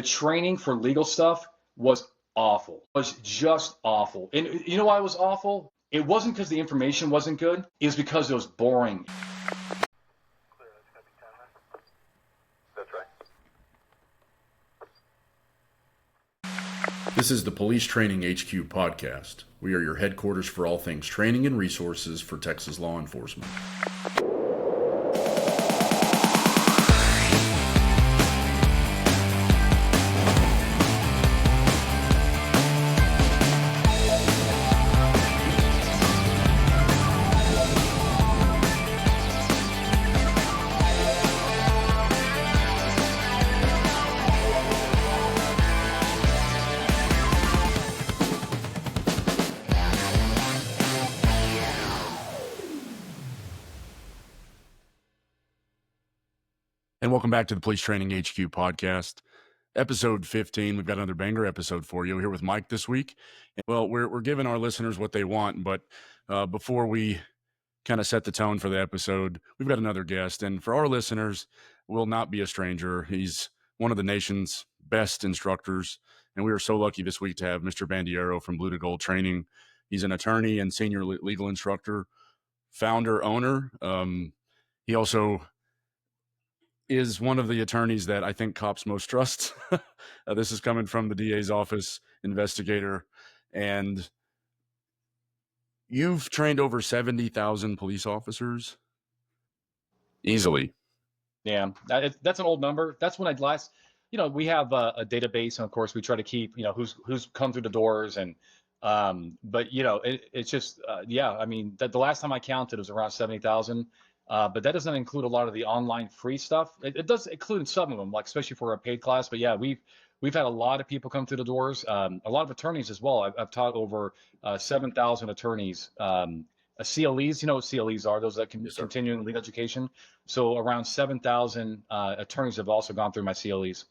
training for legal stuff was awful. It was just awful. And you know why it was awful? It wasn't because the information wasn't good. It was because it was boring. That's right. This is the Police Training HQ podcast. We are your headquarters for all things training and resources for Texas law enforcement. And welcome back to the Police Training HQ podcast, episode 15. We've got another banger episode for you. We're here with Mike this week. Well, we're giving our listeners what they want, but before we kind of set the tone for the episode, we've got another guest. And for our listeners, will not be a stranger. He's one of the nation's best instructors, and we are so lucky this week to have Mr. Bandiero from Blue to Gold Training. He's an attorney and senior legal instructor, founder, owner. He also is one of the attorneys that I think cops most trust. This is coming from the DA's office, investigator, and you've trained over 70,000 police officers easily. Yeah, that's an old number. That's when I'd last, we have a database, and of course we try to keep, who's come through the doors, and but it's just I mean the last time I counted it was around 70,000. But that doesn't include a lot of the online free stuff. It does include some of them, like especially for a paid class. But yeah, we've had a lot of people come through the doors. A lot of attorneys as well. I've taught over 7,000 attorneys. CLEs, you know what CLEs are? Those that can continuing legal education. So around 7,000 attorneys have also gone through my CLEs.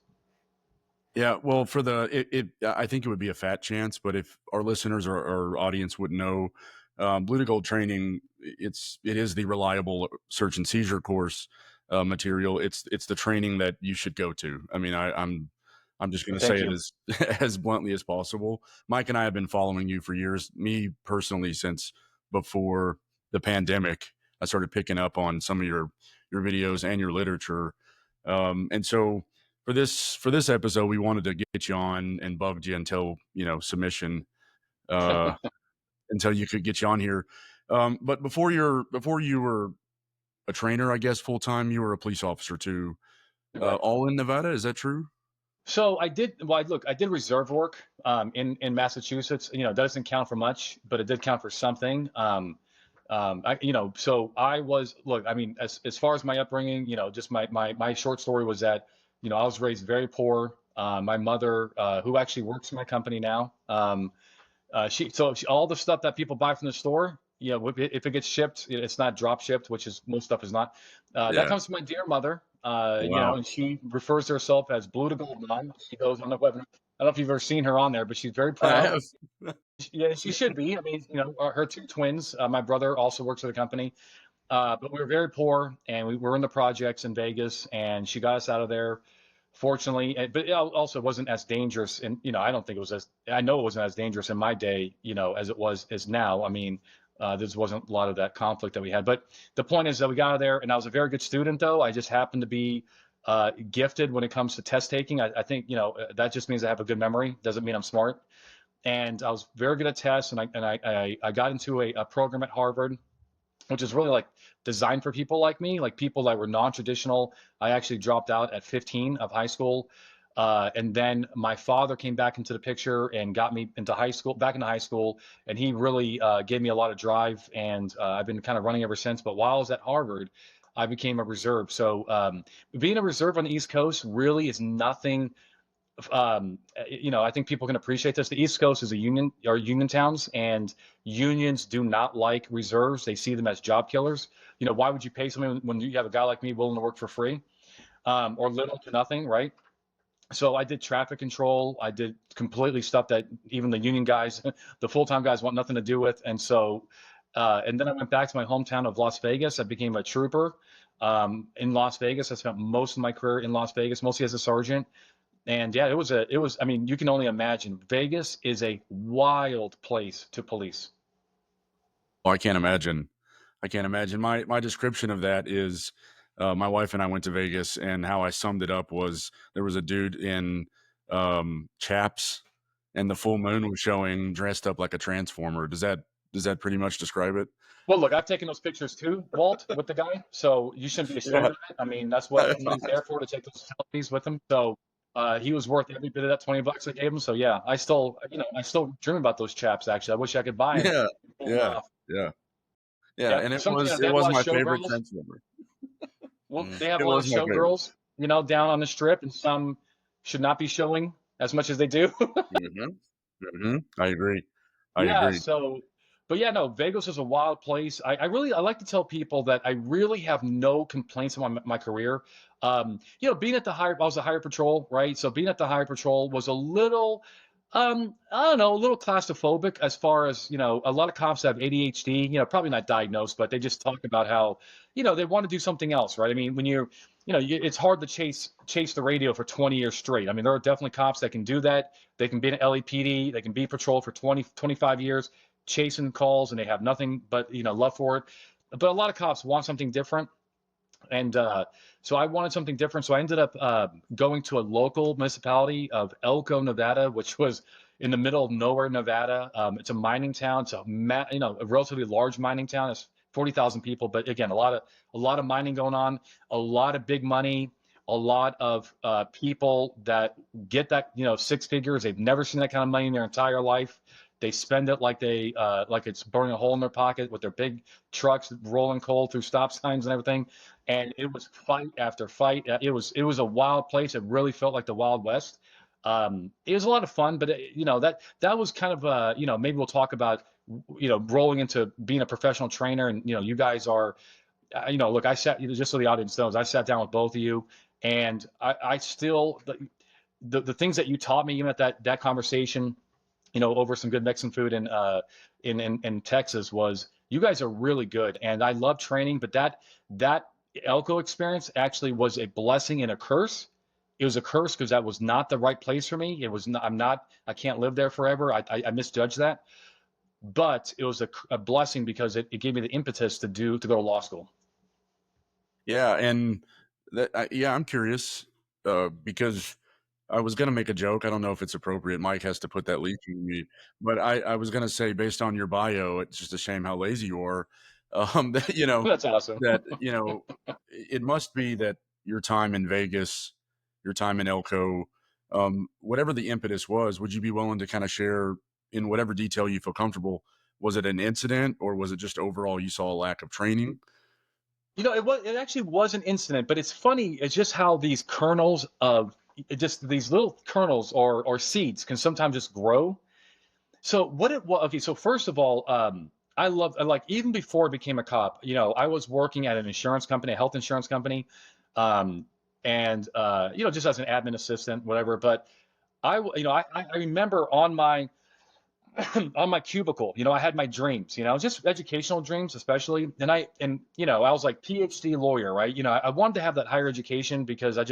Yeah, well, for I think it would be a fat chance, but if our listeners or our audience would know, Blue to Gold Training, it is the reliable search and seizure course material. It's the training that you should go to. I mean, I'm just going to say it as bluntly as possible. Mike and I have been following you for years. Me personally, since before the pandemic, I started picking up on some of your videos and your literature. And so for this episode, we wanted to get you on and bugged you until submission. Until you could get you on here. But before you were a trainer, I guess, full time, you were a police officer too, all in Nevada. Is that true? So I did reserve work in Massachusetts. That doesn't count for much, but it did count for something. So I was, I mean, as far as my upbringing, just my short story was that, I was raised very poor. My mother, who actually works for my company now, all the stuff that people buy from the store, if it gets shipped, it's not drop shipped, which is most stuff is not. That comes from my dear mother. Wow. And she refers to herself as Blue to Gold Mom. She goes on the web. I don't know if you've ever seen her on there, but she's very proud. Yeah, she should be. I mean, her two twins. My brother also works for the company, but we were very poor, and we were in the projects in Vegas, and she got us out of there. Fortunately, but it also wasn't as dangerous, and I don't think it was I know it wasn't as dangerous in my day, as it is now. I mean, there wasn't a lot of that conflict that we had. But the point is that we got out of there, and I was a very good student, though. I just happened to be gifted when it comes to test taking. I think that just means I have a good memory. Doesn't mean I'm smart. And I was very good at tests, and I got into a program at Harvard, which is really like designed for people like me, like people that were non-traditional. I actually dropped out at 15 of high school. And then my father came back into the picture and got me back into high school. And he really gave me a lot of drive, and I've been kind of running ever since. But while I was at Harvard, I became a reserve. So being a reserve on the East Coast really is nothing. I think people can appreciate this. The East Coast is union towns, and unions do not like reserves. They see them as job killers. Why would you pay someone when you have a guy like me willing to work for free, or little to nothing, right? So I did traffic control. I did completely stuff that even the union guys, the full-time guys, want nothing to do with. And so, and then I went back to my hometown of Las Vegas. I became a trooper in Las Vegas. I spent most of my career in Las Vegas, mostly as a sergeant. And yeah, I mean, you can only imagine. Vegas is a wild place to police. Oh, I can't imagine. I can't imagine. My description of that is, my wife and I went to Vegas, and how I summed it up was there was a dude in chaps, and the full moon was showing, dressed up like a transformer. Does that pretty much describe it? Well, look, I've taken those pictures too, Walt, with the guy. So you shouldn't be ashamed Yeah. of it. I mean, that's what he's there for, to take those selfies with him. So he was worth every bit of that $20 I gave him. So yeah, I still dream about those chaps. Actually, I wish I could buy them. Yeah, Pull them yeah, off. yeah, yeah. Yeah, And it some was they it have a was lot of my favorite showgirls. transformer. Well, they have It a lot of was my favorite. showgirls, down on the strip, and some should not be showing as much as they do. I agree. I Yeah, agree. so, but yeah, no, Vegas is a wild place. I like to tell people that I really have no complaints about my career. Being at I was a highway patrol, right? So being at the highway patrol was a little, I don't know, a little claustrophobic, as far as, a lot of cops have ADHD, probably not diagnosed, but they just talk about how, they want to do something else, right? I mean, when it's hard to chase the radio for 20 years straight. I mean, there are definitely cops that can do that. They can be an LAPD, they can be patrol for 20, 25 years, chasing calls, and they have nothing but, love for it. But a lot of cops want something different. And so I wanted something different. So I ended up going to a local municipality of Elko, Nevada, which was in the middle of nowhere, Nevada. It's a mining town. It's a relatively large mining town. It's 40,000 people, but again, a lot of mining going on, a lot of big money, a lot of people that get that, six figures. They've never seen that kind of money in their entire life. They spend it like it's burning a hole in their pocket, with their big trucks rolling coal through stop signs and everything. And it was fight after fight. It was a wild place. It really felt like the Wild West. It was a lot of fun, but that was kind of maybe we'll talk about rolling into being a professional trainer. And you guys are, look, just so the audience knows, I sat down with both of you, and I still, the things that you taught me, even at that conversation, over some good Mexican food in Texas, was, you guys are really good, and I love training. But that Elko experience actually was a blessing and a curse. It was a curse because that was not the right place for me. It was not, I can't live there forever. I misjudged that. But it was a blessing because it gave me the impetus to go to law school. Yeah, and I'm curious, because I was gonna make a joke. I don't know if it's appropriate. Mike has to put that leash in me, but I was gonna say, based on your bio, it's just a shame how lazy you are. That That's awesome. it must be that your time in Vegas, your time in Elko, whatever the impetus was, would you be willing to kind of share in whatever detail you feel comfortable? Was it an incident, or was it just overall you saw a lack of training? It actually was an incident, but it's funny. It's just how these kernels of just these little kernels or seeds can sometimes just grow. So what it was, okay, so first of all, like, even before I became a cop, I was working at an insurance company, a health insurance company, um, and just as an admin assistant, whatever. But I remember on my on my cubicle, I had my dreams, just educational dreams, especially. And I was like, PhD lawyer, right? I wanted to have that higher education because I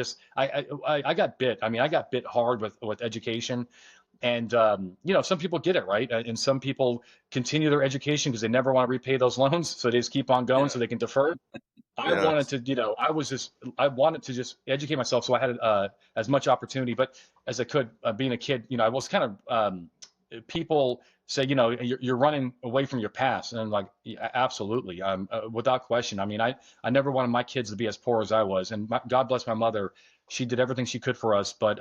got bit. I mean, I got bit hard with education. And some people get it, right, and some people continue their education because they never want to repay those loans, so they just keep on going Yeah, so they can defer. I yeah, wanted to, I wanted to just educate myself, so I had as much opportunity, but as I could. Being a kid, I was kind of, people say, you're running away from your past, and I'm like, yeah, absolutely, without question. I mean, I never wanted my kids to be as poor as I was, and God bless my mother, she did everything she could for us. But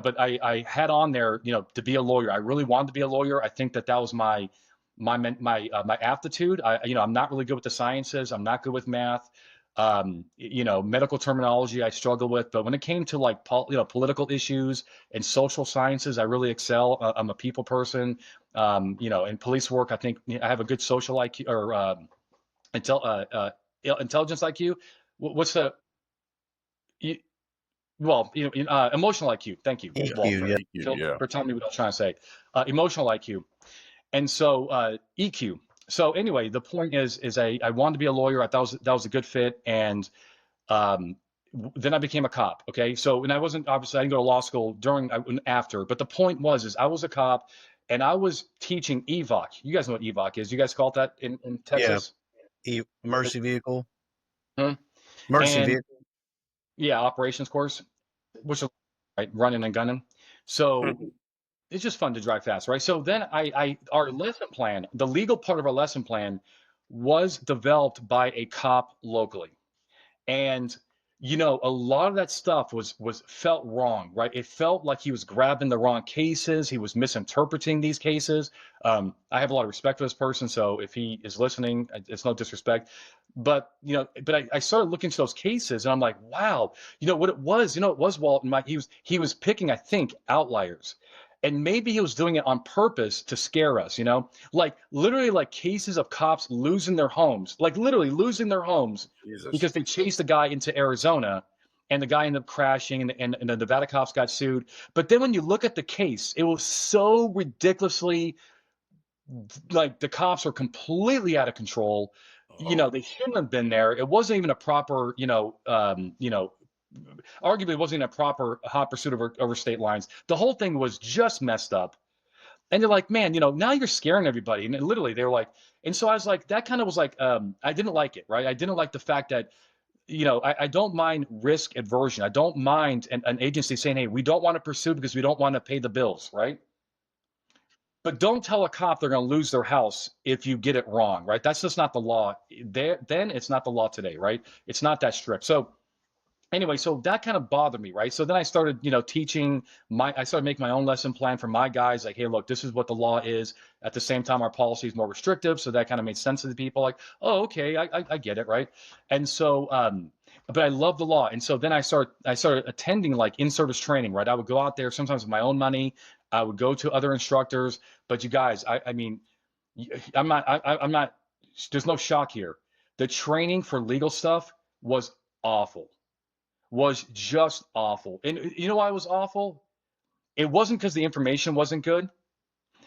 but I had on there, to be a lawyer. I really wanted to be a lawyer. I think that was my aptitude. I'm not really good with the sciences. I'm not good with math. Medical terminology I struggle with. But when it came to like political issues and social sciences, I really excel. I'm a people person. In police work, I think I have a good social IQ, or intelligence IQ. What's the you, well, emotional IQ. Thank you, yeah, Walt, for EQ, yeah. telling me what I was trying to say. Emotional IQ. And so EQ. So anyway, the point is I wanted to be a lawyer. I thought that was a good fit. And um, then I became a cop. Okay. So, and I wasn't, obviously, I didn't go to law school after, but the point is I was a cop and I was teaching EVOC. You guys know what EVOC is. You guys call it that in Yeah, Texas? emergency vehicle, Hmm? emergency And vehicle. yeah, operations course, which is right, running and gunning. So it's just fun to drive fast, right? So then our lesson plan, the legal part of our lesson plan was developed by a cop locally. And a lot of that stuff was felt wrong, right? It felt like he was grabbing the wrong cases. He was misinterpreting these cases. I have a lot of respect for this person, so if he is listening, it's no disrespect. But I started looking into those cases, and I'm like, wow, what it was, Walt and Mike. He was picking, I think, outliers, and maybe he was doing it on purpose to scare us, like literally like cases of cops losing their homes, like literally losing their homes Jesus. because they chased the guy into Arizona and the guy ended up crashing and the Nevada cops got sued. But then when you look at the case, it was so ridiculously like the cops were completely out of control. They shouldn't have been there. It wasn't even a proper, arguably it wasn't even a proper hot pursuit over state lines. The whole thing was just messed up. And you're like, man, now you're scaring everybody. And literally they were like, and so I was like, that kind of was like, I didn't like it, right? I didn't like the fact that I don't mind risk aversion. I don't mind an agency saying, hey, we don't want to pursue because we don't want to pay the bills, right? But don't tell a cop they're going to lose their house if you get it wrong, right? That's just not the law. Then it's not the law today, right? It's not that strict. So anyway, so that kind of bothered me, right? So then I started, teaching I started making my own lesson plan for my guys. Like, hey, look, this is what the law is. At the same time, our policy is more restrictive, so that kind of made sense to the people. Like, oh, okay, I get it, right? And so, but I love the law, and so then I started attending like in-service training, right? I would go out there sometimes with my own money. I would go to other instructors, but you guys, I mean, I'm not. There's no shock here. The training for legal stuff was awful, was just awful. And you know why it was awful? It wasn't because the information wasn't good.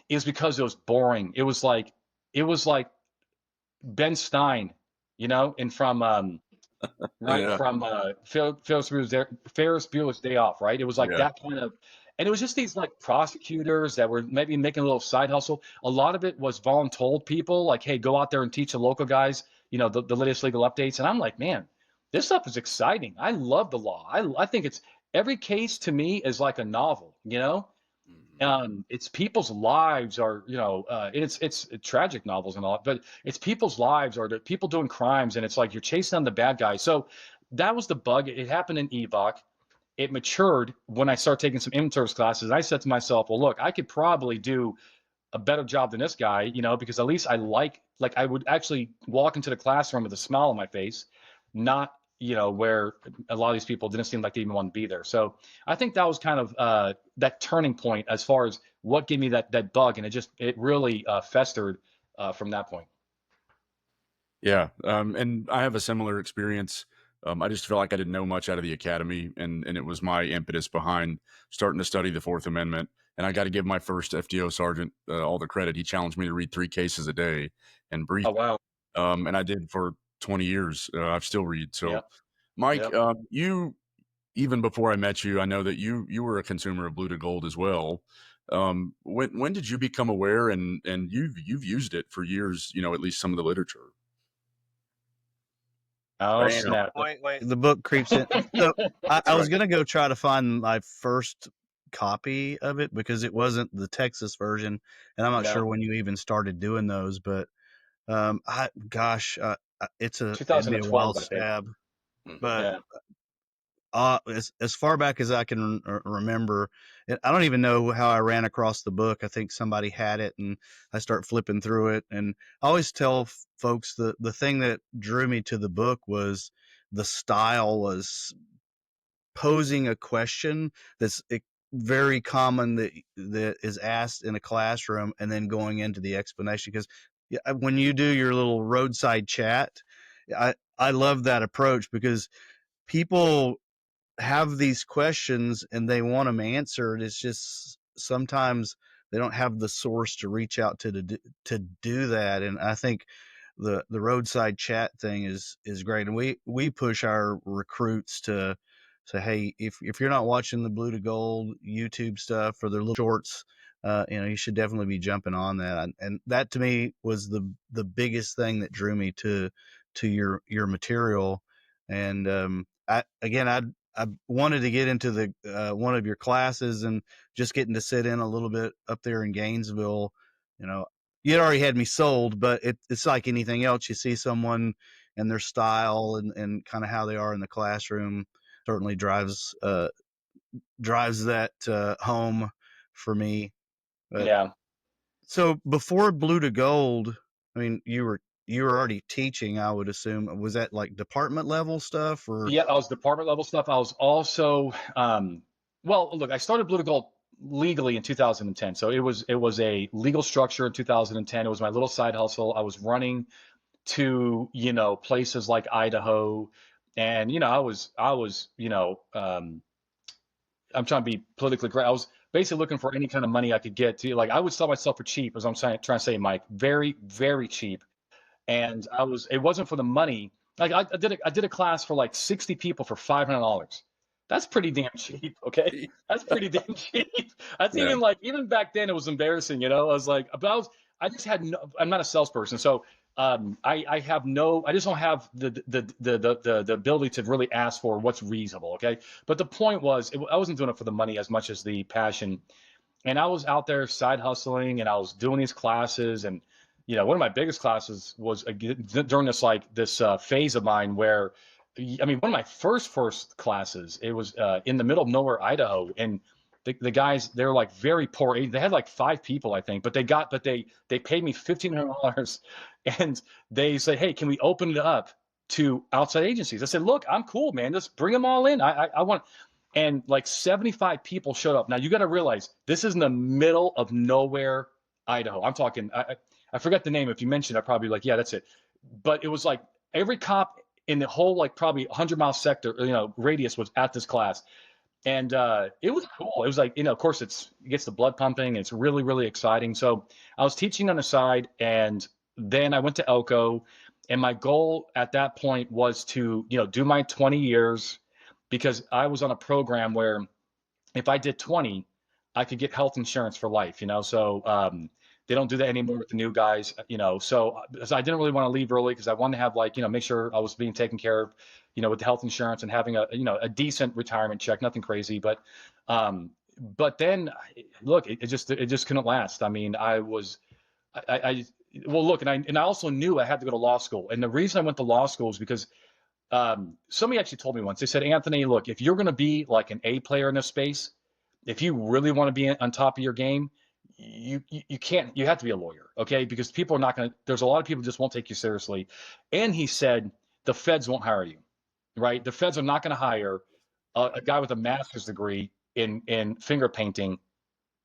It was because it was boring. It was like Ben Stein, and from right Yeah. from Ferris Bueller's Day Off, right? It was like Yeah. that kind of, and it was just these like prosecutors that were maybe making a little side hustle. A lot of it was voluntold people, like, hey, go out there and teach the local guys, the latest legal updates. And I'm like, man, this stuff is exciting. I love the law. I think it's every case to me is like a novel. It's people's lives are, it's tragic novels and all, but it's people's lives or the people doing crimes, and it's like you're chasing down the bad guy. So that was the bug. It happened in EVOC. It matured when I started taking some in-service classes. I said to myself, well, look, I could probably do a better job than this guy, because at least I like I would actually walk into the classroom with a smile on my face, not, where a lot of these people didn't seem like they even want to be there. So I think that was kind of that turning point as far as what gave me that bug, and it really festered from that point. Yeah. And I have a similar experience. I just felt like I didn't know much out of the academy, and it was my impetus behind starting to study the Fourth Amendment. And I got to give my first FDO sergeant all the credit. He challenged me to read 3 cases a day and brief. Oh wow. And I did for 20 years. I still read. So, Yep. Mike, Yep. you, even before I met you, I know that you were a consumer of Blue to Gold as well. When did you become aware, and you've used it for years? At least some of the literature. Oh So snap. wait, the book creeps in. So I was gonna go try to find my first copy of it because it wasn't the Texas version, and I'm not sure No. when you even started doing those. But it'd be a 2012, wild I think. stab. Mhm. But Yeah. as far back as I can remember, I don't even know how I ran across the book. I think somebody had it, and I start flipping through it. And I always tell folks the thing that drew me to the book was the style was posing a question that's very common that is asked in a classroom, and then going into the explanation. Because when you do your little roadside chat, I love that approach because people have these questions and they want them answered. It's just sometimes they don't have the source to reach out to do that. And I think the roadside chat thing is great, and we push our recruits to say, hey, if you're not watching the Blue to Gold YouTube stuff or their little shorts, you should definitely be jumping on that. And that to me was the biggest thing that drew me to your material. And I wanted to get into the one of your classes, and just getting to sit in a little bit up there in Gainesville, you already had me sold, but it's like anything else. You see someone and their style and kind of how they are in the classroom certainly drives that home for me. But Yeah. so before Blue to Gold, I mean, you were already teaching, I would assume. Was that like department level stuff, or? Yeah, I was department level stuff. I was also, well, look, I started Blue to Gold legally in 2010. So it was a legal structure in 2010. It was my little side hustle. I was running to, places like Idaho, and I was, I'm trying to be politically correct. I was basically looking for any kind of money I could get to. Like, I would sell myself for cheap, as I'm trying to say, Mike, very, very cheap. And it wasn't for the money. Like, I did a class for like 60 people for $500. That's pretty damn cheap. Okay. That's pretty damn cheap. That's Yeah. even back then it was embarrassing, I was like, but I just had no, I'm not a salesperson. So, I have no, I just don't have the ability to really ask for what's reasonable. Okay. But the point was, I wasn't doing it for the money as much as the passion. And I was out there side hustling, and I was doing these classes. And one of my biggest classes was during this phase of mine where, I mean, one of my first classes, it was in the middle of nowhere, Idaho. And the guys, they were like very poor. They had like 5 people, I think, but they paid me $1,500. And they said, hey, can we open it up to outside agencies? I said, look, I'm cool, man. Just bring them all in. I want. And like 75 people showed up. Now you got to realize this is in the middle of nowhere, Idaho. I'm talking, I forget the name. If you mentioned, I probably like, yeah, that's it. But it was like every cop in the whole, like, probably 100-mile sector, radius was at this class. And it was cool. It was like, of course it gets the blood pumping. It's really, really exciting. So I was teaching on the side, and then I went to Elko, and my goal at that point was to, do my 20 years, because I was on a program where if I did 20, I could get health insurance for life, So they don't do that anymore with the new guys, So I didn't really want to leave early, because I wanted to have, like, make sure I was being taken care of, with the health insurance, and having a decent retirement check, nothing crazy. But then, look, it just couldn't last. I mean, well, look, and I also knew I had to go to law school. And the reason I went to law school is because somebody actually told me once. They said, Anthony, look, if you're going to be like an A player in this space, if you really want to be on top of your game, you can't. You have to be a lawyer, okay? Because people are not going to. There's a lot of people who just won't take you seriously. And he said the feds won't hire you, right? The feds are not going to hire a guy with a master's degree in finger painting,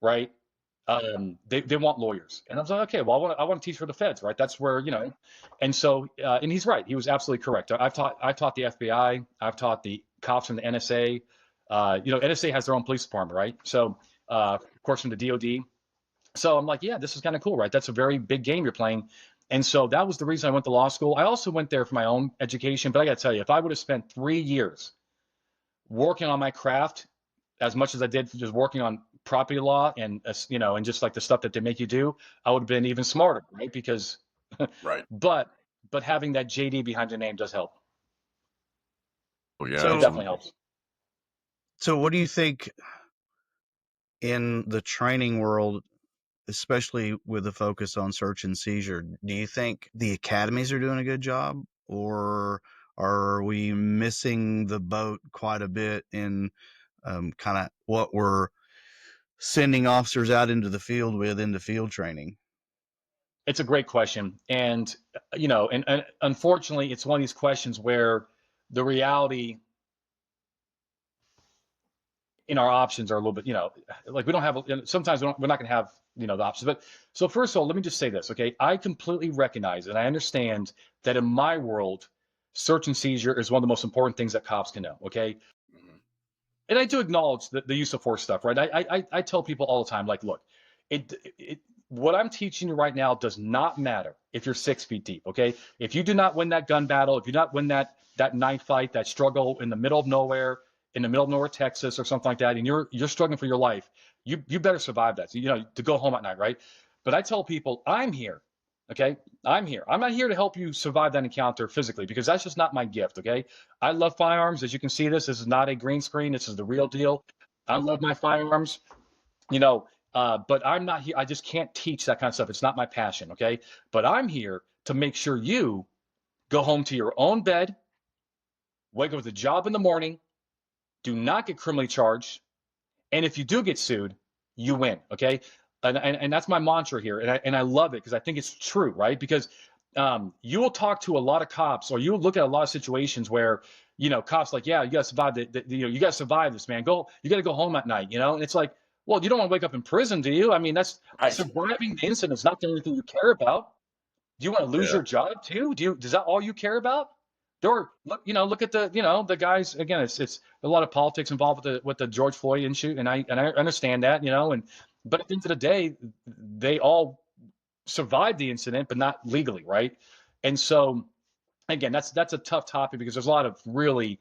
right? They want lawyers. And I was like, okay, well, I want to teach for the feds, right? That's where, and so, and he's right. He was absolutely correct. I've taught the FBI. I've taught the cops from the NSA. NSA has their own police department, right? So, of course, from the DOD. So I'm like, yeah, this is kind of cool, right? That's a very big game you're playing. And so that was the reason I went to law school. I also went there for my own education, but I got to tell you, if I would have spent 3 years working on my craft as much as I did just working on property law and, and just like the stuff that they make you do, I would have been even smarter, right? Because, Right. but having that JD behind your name does help. Oh yeah, So- It definitely helps. So what do you think in the training world, especially with a focus on search and seizure? Do you think the academies are doing a good job, or are we missing the boat quite a bit in kind of what we're sending officers out into the field with, into field training? It's a great question. And, and unfortunately, it's one of these questions where the reality in our options are a little bit, like we don't have, sometimes we're not going to have, the options. But so first of all, let me just say this, okay? I completely recognize and I understand that in my world, search and seizure is one of the most important things that cops can know, okay? And I do acknowledge the use of force stuff, right? I tell people all the time, like, look, what I'm teaching you right now does not matter if you're 6 feet deep, okay? If you do not win that gun battle, if you do not win that knife fight, that struggle in the middle of nowhere, Texas or something like that, and you're struggling for your life, you better survive that. So, to go home at night, right? But I tell people, I'm here, okay? I'm here. I'm not here to help you survive that encounter physically because that's just not my gift, okay? I love firearms. As you can see, this is not a green screen. This is the real deal. I love my firearms. But I'm not here. I just can't teach that kind of stuff. It's not my passion, okay? But I'm here to make sure you go home to your own bed, wake up with a job in the morning, do not get criminally charged, and if you do get sued, you win, okay? And that's my mantra here, and I love it because I think it's true, right? Because you will talk to a lot of cops, or you will look at a lot of situations where cops like, yeah, you gotta survive you gotta survive this, man. You gotta go home at night, and it's like, well, you don't want to wake up in prison, do you? I mean, that's surviving the incident is not the only thing you care about. Do you want to lose your job too? Does that all you care about? Look at the guys again. It's a lot of politics involved with the George Floyd issue, and I understand that, but at the end of the day, they all survived the incident, but not legally, right? And so, again, that's a tough topic because there's a lot of really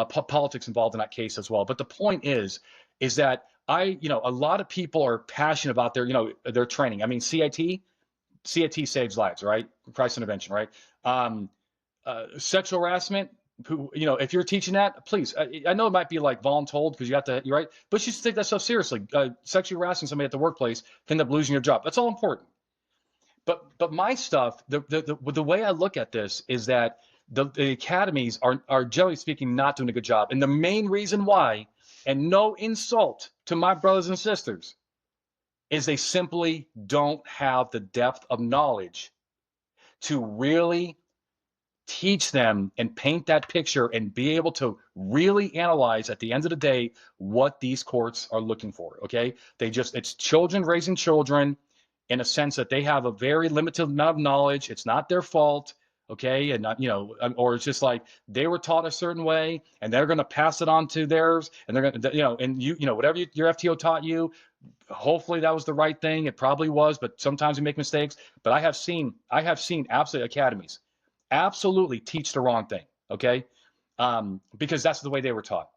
politics involved in that case as well. But the point is that a lot of people are passionate about their training. I mean, CIT saves lives, right? Crisis intervention, right? Sexual harassment. If you're teaching that, please. I know it might be like voluntold because you're right, but you should take that stuff seriously. Sexually harassing somebody at the workplace can end up losing your job. That's all important. But my stuff, the way I look at this is that the academies are generally speaking not doing a good job, and the main reason why, and no insult to my brothers and sisters, is they simply don't have the depth of knowledge to really teach them and paint that picture and be able to really analyze at the end of the day what these courts are looking for. Okay, it's children raising children in a sense that they have a very limited amount of knowledge. It's not their fault. Okay, and not, or it's just like they were taught a certain way and they're going to pass it on to theirs, and they're going to, and whatever your FTO taught you, hopefully that was the right thing. It probably was, but sometimes we make mistakes. But I have seen absolute academies absolutely teach the wrong thing, okay? Because that's the way they were taught.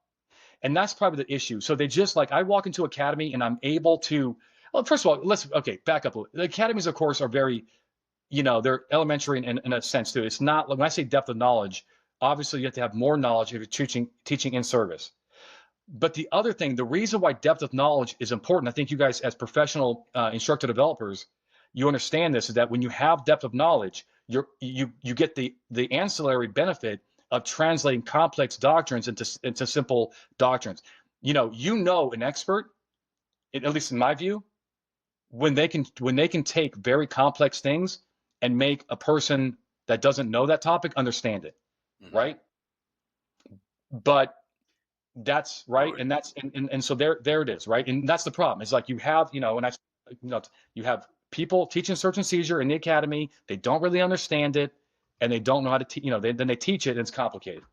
And that's probably the issue. So they just like, I walk into academy and I'm able to, well, first of all, back up a little. The academies, of course, are very, they're elementary in a sense too. It's not, when I say depth of knowledge, obviously you have to have more knowledge if you're teaching in service. But the other thing, the reason why depth of knowledge is important, I think you guys as professional instructor developers, you understand this, is that when you have depth of knowledge, you get the ancillary benefit of translating complex doctrines into simple doctrines. An expert, at least in my view, when they can take very complex things and make a person that doesn't know that topic understand it, right? But that's right, and that's and so there it is, right? And that's the problem. It's like you have, you have people teaching search and seizure in the academy. They don't really understand it, and they don't know how to then they teach it, and it's complicated.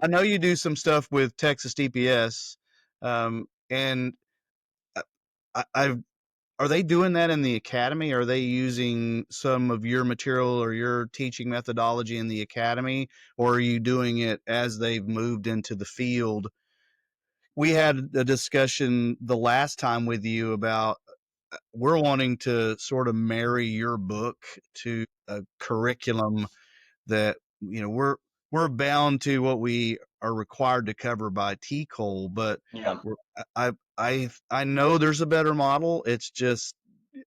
I know you do some stuff with Texas DPS, and are they doing that in the academy? Are they using some of your material or your teaching methodology in the academy, or are you doing it as they've moved into the field? We had a discussion the last time with you about we're wanting to sort of marry your book to a curriculum that we're bound to what we are required to cover by TCOL, but Yeah. I know there's a better model. It's just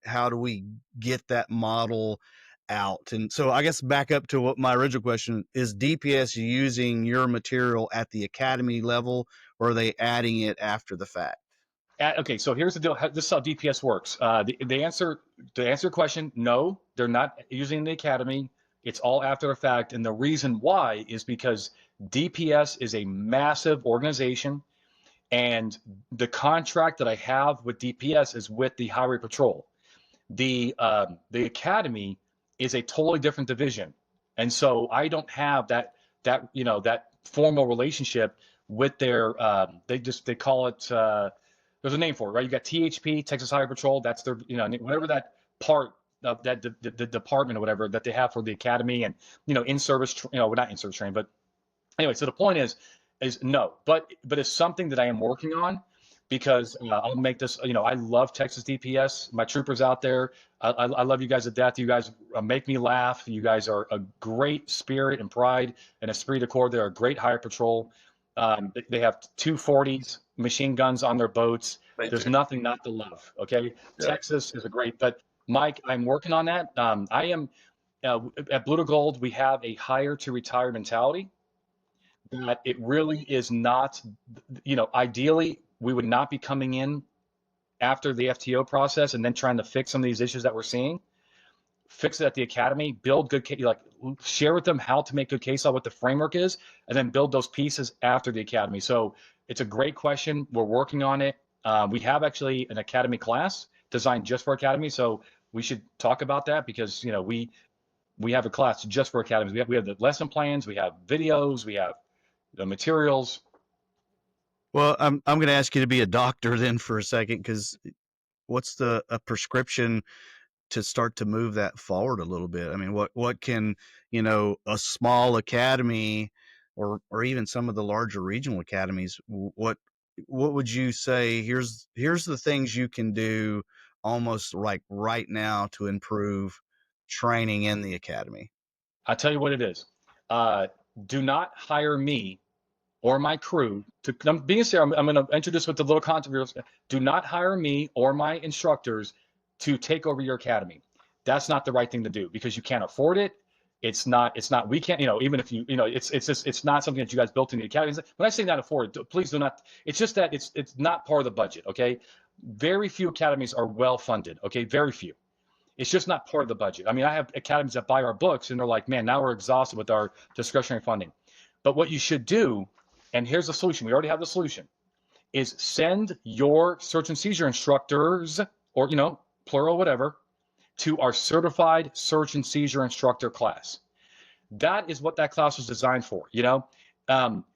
how do we get that model out? And so I guess back up to what my original question is: DPS using your material at the academy level, or are they adding it after the fact? Okay, so here's the deal. This is how DPS works. The answer to answer your question, no, they're not using the academy. It's all after the fact, and the reason why is because DPS is a massive organization, and the contract that I have with DPS is with the Highway Patrol. The academy is a totally different division, and so I don't have that formal relationship with their. They call it. there's a name for it, right? You got THP, Texas Highway Patrol. That's their, whatever that part of that the department or whatever that they have for the academy and in service, not in service training, but anyway. So the point is no, but it's something that I am working on because I'll make this. I love Texas DPS. My troopers out there. I love you guys to death. You guys make me laugh. You guys are a great spirit and pride and esprit de corps. They're a great highway patrol. They have 240s machine guns on their boats. There's nothing not to love. Okay, yeah. Texas is a great. But Mike, I'm working on that. I am at Blue to Gold. We have a hire to retire mentality. That it really is not. Ideally, we would not be coming in after the FTO process and then trying to fix some of these issues that we're seeing. Fix it at the academy, build good, share with them how to make good case law, what the framework is, and then build those pieces after the academy. So it's a great question. We're working on it. We have actually an academy class designed just for academy. So we should talk about that because, we have a class just for academies. We have the lesson plans, we have videos, we have the materials. Well, I'm going to ask you to be a doctor then for a second, because what's a prescription to start to move that forward a little bit? I mean, what can, a small academy or even some of the larger regional academies, what would you say, here's the things you can do almost like right now to improve training in the academy? I'll tell you what it is. Do not hire me or my crew to come. Being serious, I'm going to introduce with the little controversy. Do not hire me or my instructors to take over your academy. That's not the right thing to do because you can't afford it. It's not, we can't, even if it's not something that you guys built in the academy. When I say not afford it, please do not, it's just that it's not part of the budget. Okay. Very few academies are well funded. Okay. Very few. It's just not part of the budget. I mean, I have academies that buy our books and they're like, man, now we're exhausted with our discretionary funding. But what you should do, and here's the solution, we already have the solution, is send your search and seizure instructors, or, plural, whatever, to our certified search and seizure instructor class. That is what that class was designed for,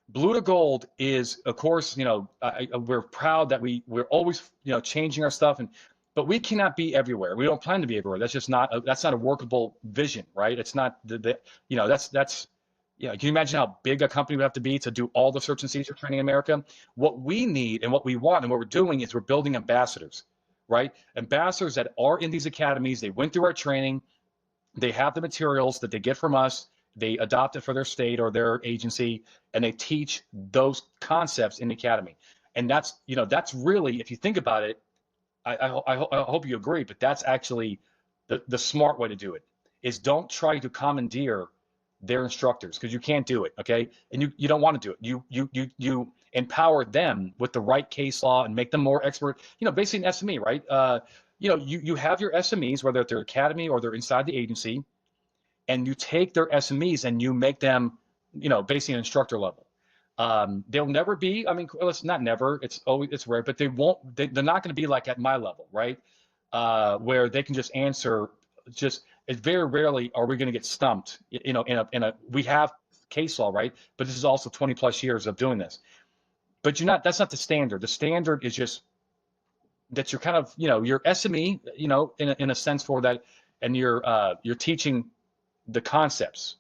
Blue to Gold is, of course, we're proud that we're always, changing our stuff, but we cannot be everywhere. We don't plan to be everywhere. That's just not a workable vision, right? It's not can you imagine how big a company would have to be to do all the search and seizure training in America? What we need and what we want and what we're doing is we're building ambassadors, right? Ambassadors that are in these academies. They went through our training. They have the materials that they get from us. They adopt it for their state or their agency, and they teach those concepts in the academy. And that's really, if you think about it, I hope you agree, but that's actually the smart way to do it, is don't try to commandeer their instructors, because you can't do it, okay? And you don't want to do it. You empower them with the right case law and make them more expert, basically an SME, right? You have your SMEs, whether they're academy or they're inside the agency, and you take their SMEs and you make them, basically an instructor level. They'll never be, it's not never, it's rare, but they're not going to be like at my level, right? Where they can just answer, it's very rarely are we going to get stumped, we have case law, right? But this is also 20 plus years of doing this. But that's not the standard. The standard is just that you're kind of, your SME, in a sense for that, and you're teaching the concepts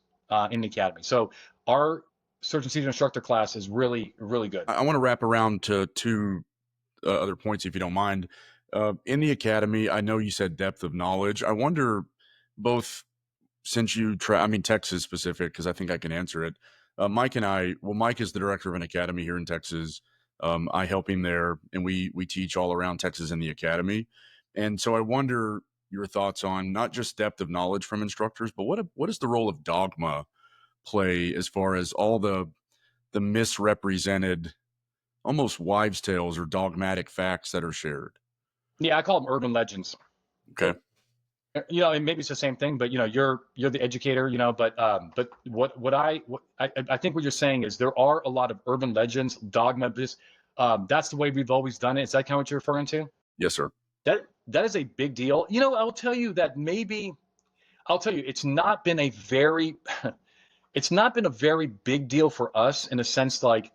in the academy. So our search and seizure instructor class is really, really good. I want to wrap around to two other points, if you don't mind. In the academy, I know you said depth of knowledge. I wonder, both since you Texas specific, because I think I can answer it. Mike is the director of an academy here in Texas. I help him there, and we teach all around Texas in the academy. And so I wonder your thoughts on not just depth of knowledge from instructors, but what is the role of dogma play as far as all the misrepresented, almost wives' tales or dogmatic facts that are shared? Yeah, I call them urban legends. Okay. And maybe it's the same thing, but you're the educator, but what I think what you're saying is there are a lot of urban legends, dogma. That's the way we've always done it. Is that kind of what you're referring to? Yes, sir. That is a big deal. I'll tell you it's not been a very big deal for us, in a sense, like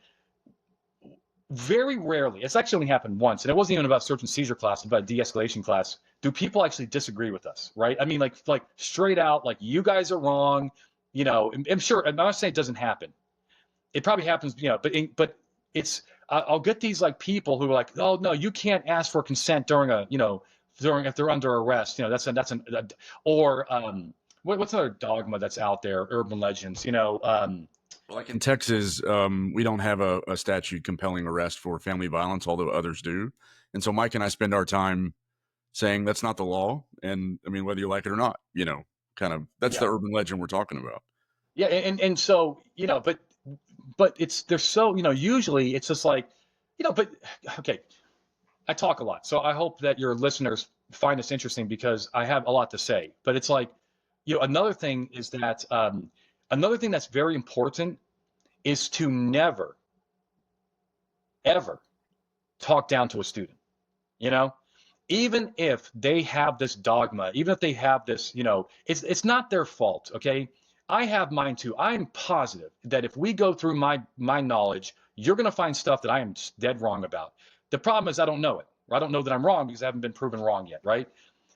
very rarely, it's actually only happened once, and it wasn't even about search and seizure class, but about de-escalation class. Do people actually disagree with us, right? I mean, like straight out, like you guys are wrong. I'm sure. I'm not saying it doesn't happen. It probably happens, but it's I'll get these like people who are like, oh no, you can't ask for consent during if they're under arrest. Or what's another dogma that's out there? Urban legends. Like in Texas, we don't have a statute compelling arrest for family violence, although others do. And so Mike and I spend our time saying that's not the law. And I mean, whether you like it or not, kind of that's the urban legend we're talking about. Yeah, and so but they're so usually it's just like but okay, I talk a lot, so I hope that your listeners find this interesting because I have a lot to say. But it's like another thing is that another thing that's very important is to never ever talk down to a student. Even if they have this dogma, even if they have this, it's not their fault. Okay, I have mine too. I'm positive that if we go through my knowledge, you're going to find stuff that I am dead wrong about. The problem is I don't know it. I don't know that I'm wrong because I haven't been proven wrong yet, right?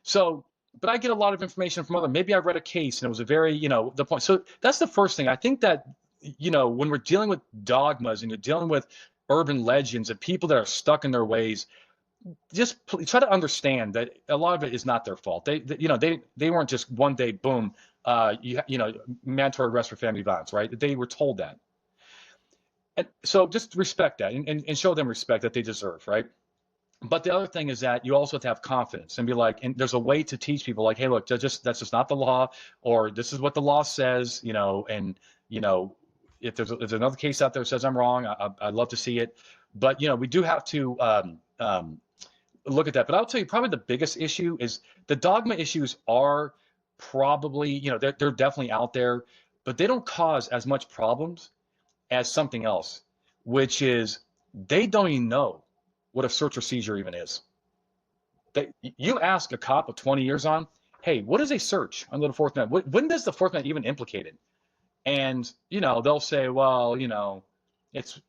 So, but I get a lot of information from other. Maybe I read a case and it was a very, the point. So that's the first thing. I think that, when we're dealing with dogmas and you're dealing with urban legends and people that are stuck in their ways, just try to understand that a lot of it is not their fault. They weren't just one day, boom, mandatory arrest for family violence, right? They were told that. And so just respect that and show them respect that they deserve, right? But the other thing is that you also have to have confidence and be like, and there's a way to teach people like, hey, look, that's just not the law, or this is what the law says, and if there's another case out there that says I'm wrong, I'd love to see it. But we do have to look at that. But I'll tell you, probably the biggest issue is the dogma issues are probably, they're definitely out there, but they don't cause as much problems as something else, which is they don't even know what a search or seizure even is. You ask a cop with 20 years on, hey, what is a search under the Fourth Amendment? When does the Fourth Amendment even implicate it? And, they'll say, well, it's,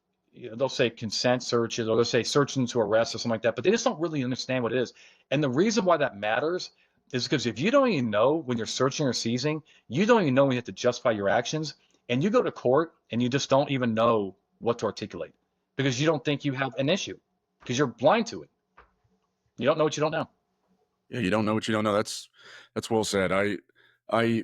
they'll say consent searches, or they'll say searching to arrest or something like that, but they just don't really understand what it is. And the reason why that matters is because if you don't even know when you're searching or seizing, you don't even know when you have to justify your actions, and you go to court and you just don't even know what to articulate because you don't think you have an issue because you're blind to it. You don't know what you don't know. Yeah, you don't know what you don't know. That's well said. The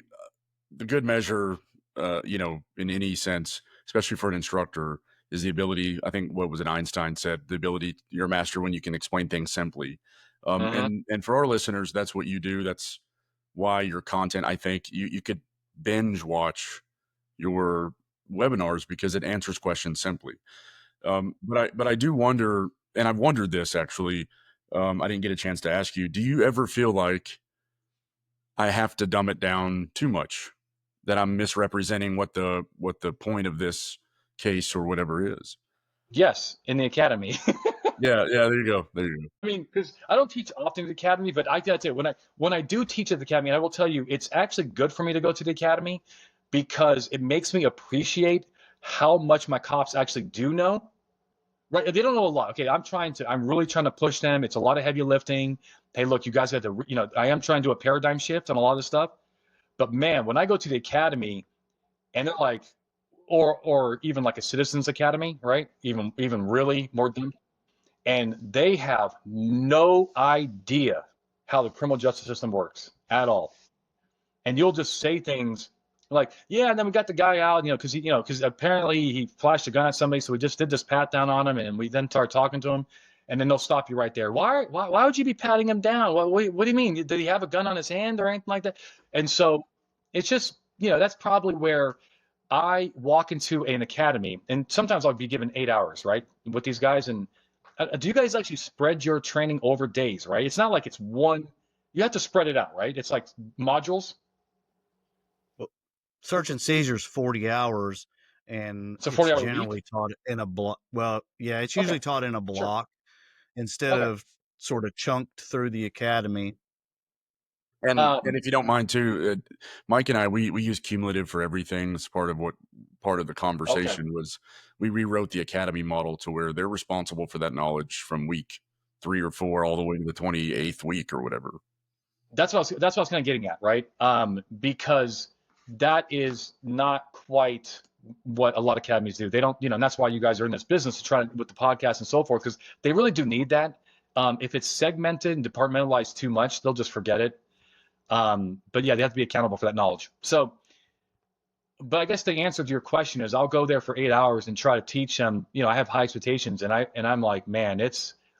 good measure, in any sense, especially for an instructor, is the ability. I think what was it Einstein said, the ability, you're a master when you can explain things simply. And for our listeners, that's what you do. That's why your content, I think you could binge watch your webinars because it answers questions simply. But I do wonder, and I've wondered this actually. I didn't get a chance to ask you, do you ever feel like I have to dumb it down too much, that I'm misrepresenting what the point of this case or whatever is? Yes, in the academy. Yeah, there you go. I mean, because I don't teach often at the academy, but I gotta tell you, when I do teach at the academy, and I will tell you, it's actually good for me to go to the academy because it makes me appreciate how much my cops actually do know. Right? They don't know a lot. Okay, I'm really trying to push them. It's a lot of heavy lifting. Hey, look, you guys have to, I am trying to do a paradigm shift on a lot of this stuff. But man, when I go to the academy and they're like, or even like a citizens academy, right? Even really more deep, and they have no idea how the criminal justice system works at all. And you'll just say things like, yeah, and then we got the guy out, because apparently he flashed a gun at somebody, so we just did this pat down on him, and we then started talking to him, and then they'll stop you right there. Why would you be patting him down? What do you mean? Did he have a gun on his hand or anything like that? And so it's just, that's probably where I walk into an academy, and sometimes I'll be given 8 hours, right, with these guys. And do you guys actually spread your training over days, right? It's not like it's one. You have to spread it out, right? It's like modules. Search and seizure is 40 hours, and It's a 40-hour generally week. taught in a block. Well, yeah, it's usually taught in a block instead of sort of chunked through the academy. And if you don't mind too, Mike and I, we use cumulative for everything. It's part of the Okay. conversation was we rewrote the academy model to where they're responsible for that knowledge from week 3 or 4 all the way to the 28th week or whatever. That's what I was kind of getting at, right? Because that is not quite what a lot of academies do. They don't, and that's why you guys are in this business to try to, with the podcast and so forth, because they really do need that. If it's segmented and departmentalized too much, they'll just forget it. But yeah, they have to be accountable for that knowledge. So, but I guess the answer to your question is I'll go there for 8 hours and try to teach them. I have high expectations, and I'm like, man,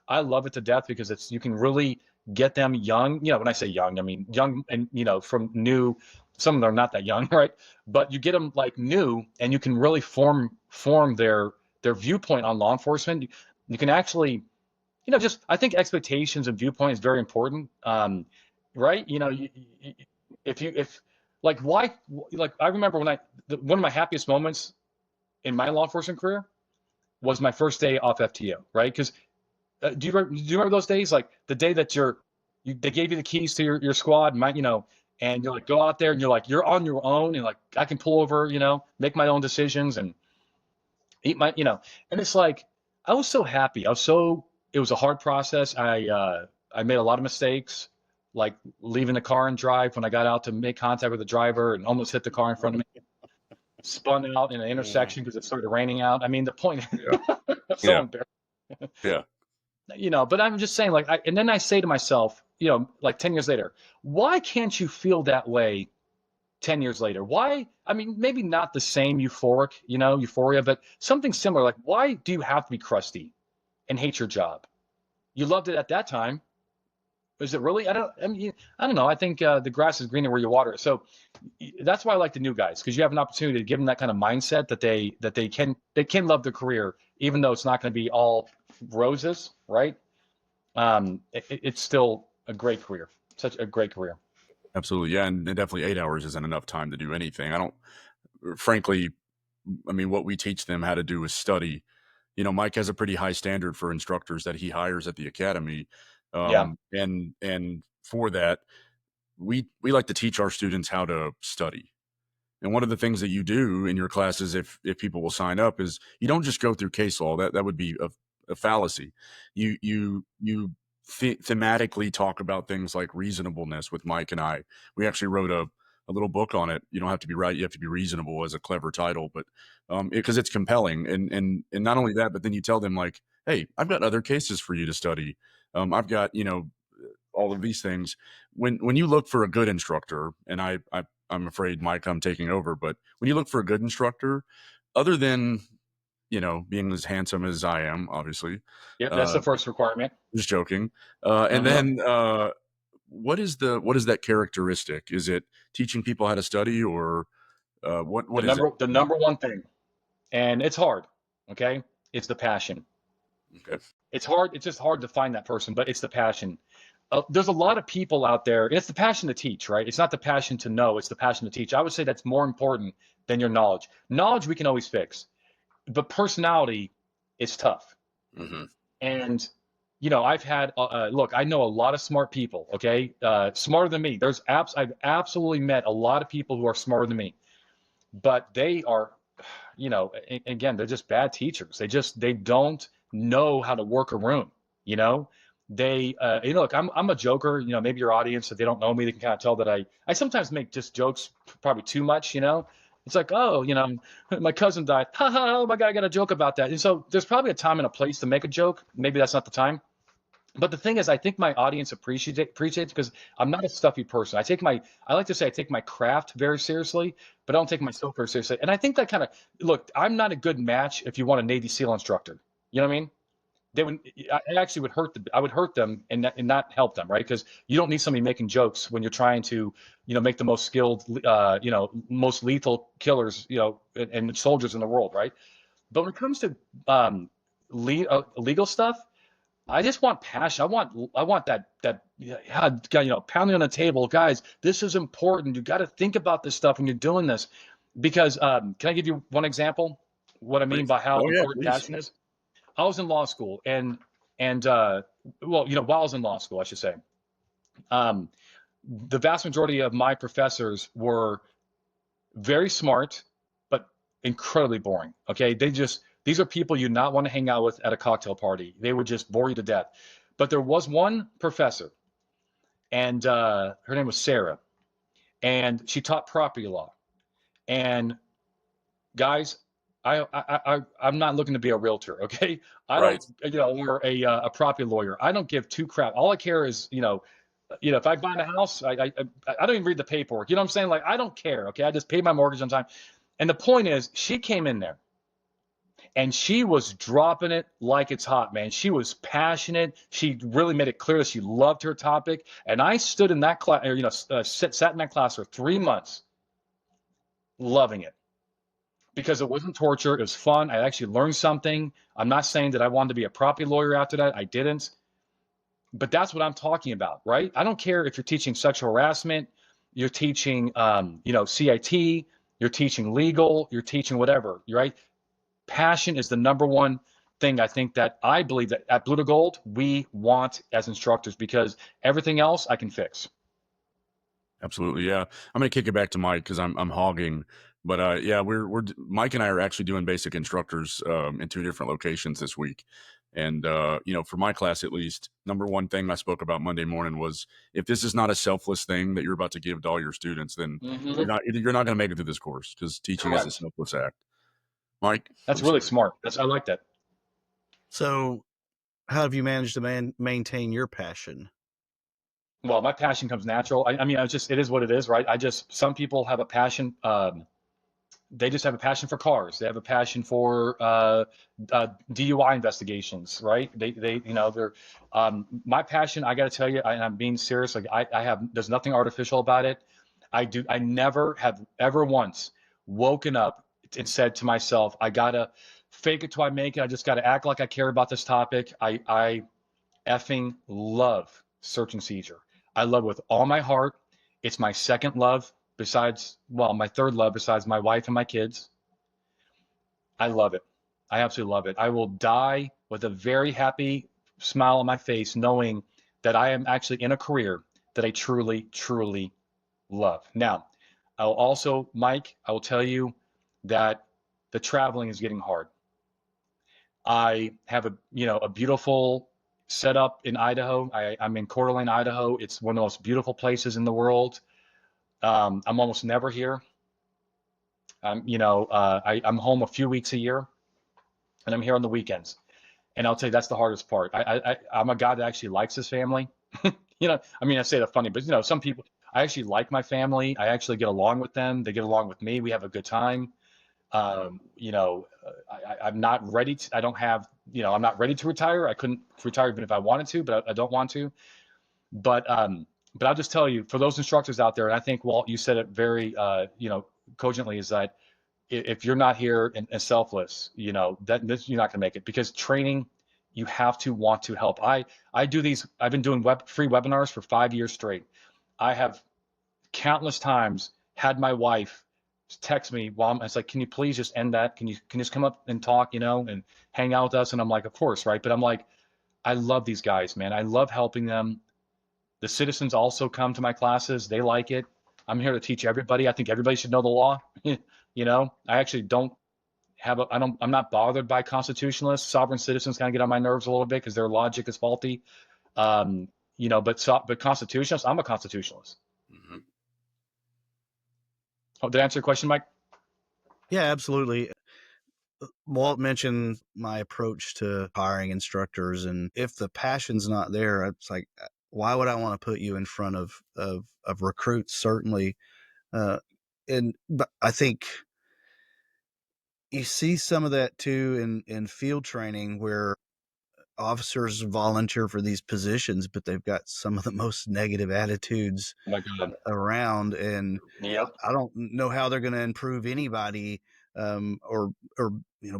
I love it to death because you can really get them young. When I say young, I mean young and from new. Some of them are not that young, right? But you get them like new, and you can really form their viewpoint on law enforcement. You can actually, just I think expectations and viewpoint is very important. Right? If like why like I remember when one of my happiest moments in my law enforcement career was my first day off FTO, right? Because do you remember those days, like the day that they gave you the keys to your squad, and you're like go out there and you're like you're on your own and like I can pull over, make my own decisions and eat and it's like I was so happy. It was a hard process. I made a lot of mistakes, like leaving the car and drive when I got out to make contact with the driver and almost hit the car in front of me, spun out in an intersection because it started raining out. I mean, the point, Yeah. so Yeah. embarrassing. Yeah. But I'm just saying, like, and then I say to myself, like 10 years later, why can't you feel that way 10 years later? Why? I mean, maybe not the same euphoria, but something similar. Like, why do you have to be crusty and hate your job? You loved it at that time. Is it really? I don't know. I think the grass is greener where you water it. So that's why I like the new guys, because you have an opportunity to give them that kind of mindset that they can love their career, even though it's not going to be all roses, right? It's still a great career, such a great career. Absolutely. Yeah. And definitely 8 hours isn't enough time to do anything. Frankly, I mean, what we teach them how to do is study. Mike has a pretty high standard for instructors that he hires at the academy. Yeah. And for that, we like to teach our students how to study. And one of the things that you do in your classes, if people will sign up, is you don't just go through case law. That would be a fallacy. You thematically talk about things like reasonableness with Mike and I. We actually wrote a little book on it. You don't have to be right; you have to be reasonable, as a clever title, but because it's compelling. And not only that, but then you tell them like, hey, I've got other cases for you to study. I've got all of these things. When you look for a good instructor, and I'm afraid, Mike, I'm taking over, but when you look for a good instructor, other than being as handsome as I am, obviously, Yep. That's the first requirement. just joking. And then what is that characteristic? Is it teaching people how to study, or what is it? The number one thing, and it's hard. Okay, it's the passion. Okay. It's hard. It's just hard to find that person, but it's the passion. There's a lot of people out there. And it's the passion to teach, right? It's not the passion to know. It's the passion to teach. I would say that's more important than your knowledge. Knowledge we can always fix, but personality is tough. Mm-hmm. And I've had look. I know a lot of smart people. Okay, smarter than me. I've absolutely met a lot of people who are smarter than me, but they are, again, they're just bad teachers. They don't know how to work a room. They look, I'm a joker. Maybe your audience, if they don't know me, they can kind of tell that I sometimes make just jokes, probably too much. It's like, oh, my cousin died. Ha ha, oh my God, I got a joke about that. And so there's probably a time and a place to make a joke. Maybe that's not the time. But the thing is, I think my audience appreciates it because I'm not a stuffy person. I like to say I take my craft very seriously, but I don't take myself very seriously. And I think that look, I'm not a good match if you want a Navy SEAL instructor. You know what I mean? I actually would I would hurt them and not help them, right? Because you don't need somebody making jokes when you're trying to, make the most skilled, most lethal killers, and soldiers in the world, right? But when it comes to legal stuff, I just want passion. I want that pounding on the table, guys. This is important. You got to think about this stuff when you're doing this, because can I give you one example? What I mean by how important passion is. I was in law school, and while I was in law school, I should say, the vast majority of my professors were very smart, but incredibly boring. Okay. These are people you not want to hang out with at a cocktail party. They would just bore you to death. But there was one professor, and her name was Sarah, and she taught property law. And guys, I'm not looking to be a realtor, okay? I don't, Right. or a property lawyer. I don't give two crap. All I care is, if I buy a house, I don't even read the paperwork. You know what I'm saying? Like, I don't care, okay? I just pay my mortgage on time. And the point is, she came in there and she was dropping it like it's hot, man. She was passionate. She really made it clear that she loved her topic. And I stood in that class, sat in that class for 3 months, loving it because it wasn't torture. It was fun. I actually learned something. I'm not saying that I wanted to be a property lawyer after that. I didn't. But that's what I'm talking about, right? I don't care if you're teaching sexual harassment, you're teaching, CIT, you're teaching legal, you're teaching whatever, right? Passion is the number one thing I believe that at Blue to Gold we want as instructors, because everything else I can fix. Absolutely, yeah. I'm gonna kick it back to Mike because I'm hogging, but yeah, we're Mike and I are actually doing basic instructors in 2 different locations this week, and for my class at least, number one thing I spoke about Monday morning was if this is not a selfless thing that you're about to give to all your students, then Mm-hmm. you're not gonna make it through this course because teaching is a Correct. selfless act. Mike, what That's do you really say? smart. I like that. So, how have you managed to maintain your passion? Well, my passion comes natural. I mean, it is what it is, right? Some people have a passion. They just have a passion for cars. They have a passion for DUI investigations, right? They're, my passion, I got to tell you, and I'm being serious, like there's nothing artificial about it. I never have ever once woken up and said to myself, I got to fake it till I make it. I just got to act like I care about this topic. I effing love search and seizure. I love with all my heart. It's my second love my third love besides my wife and my kids. I love it. I absolutely love it. I will die with a very happy smile on my face, knowing that I am actually in a career that I truly, truly love. Now, Mike, I will tell you that the traveling is getting hard. I have a beautiful setup in Idaho. I'm in Coeur d'Alene, Idaho. It's one of the most beautiful places in the world. I'm almost never here. I'm home a few weeks a year, and I'm here on the weekends. And I'll tell you, that's the hardest part. I'm a guy that actually likes his family. I mean, I say that funny, but some people, I actually like my family. I actually get along with them. They get along with me. We have a good time. I'm not ready to, I don't have, I'm not ready to retire. I couldn't retire even if I wanted to, but I don't want to. But I'll just tell you, for those instructors out there, and I think, Walt, you said it very, cogently, is that if you're not here and selfless, you're not going to make it, because training, you have to want to help. I've been doing free webinars for 5 years straight. I have countless times had my wife text me it's like, can you please just end that? Can you just come up and talk, and hang out with us? And I'm like, of course, right? But I'm like, I love these guys, man. I love helping them. The citizens also come to my classes. They like it. I'm here to teach everybody. I think everybody should know the law. I actually don't I'm not bothered by constitutionalists. Sovereign citizens kind of get on my nerves a little bit because their logic is faulty. But constitutionalists, I'm a constitutionalist. Mhm. Oh, did I answer your question, Mike? Yeah, absolutely. Walt mentioned my approach to hiring instructors, and if the passion's not there, it's like, why would I want to put you in front of recruits? Certainly, but I think you see some of that too in field training, where officers volunteer for these positions, but they've got some of the most negative attitudes Oh my God. around, and Yep. I don't know how they're going to improve anybody, or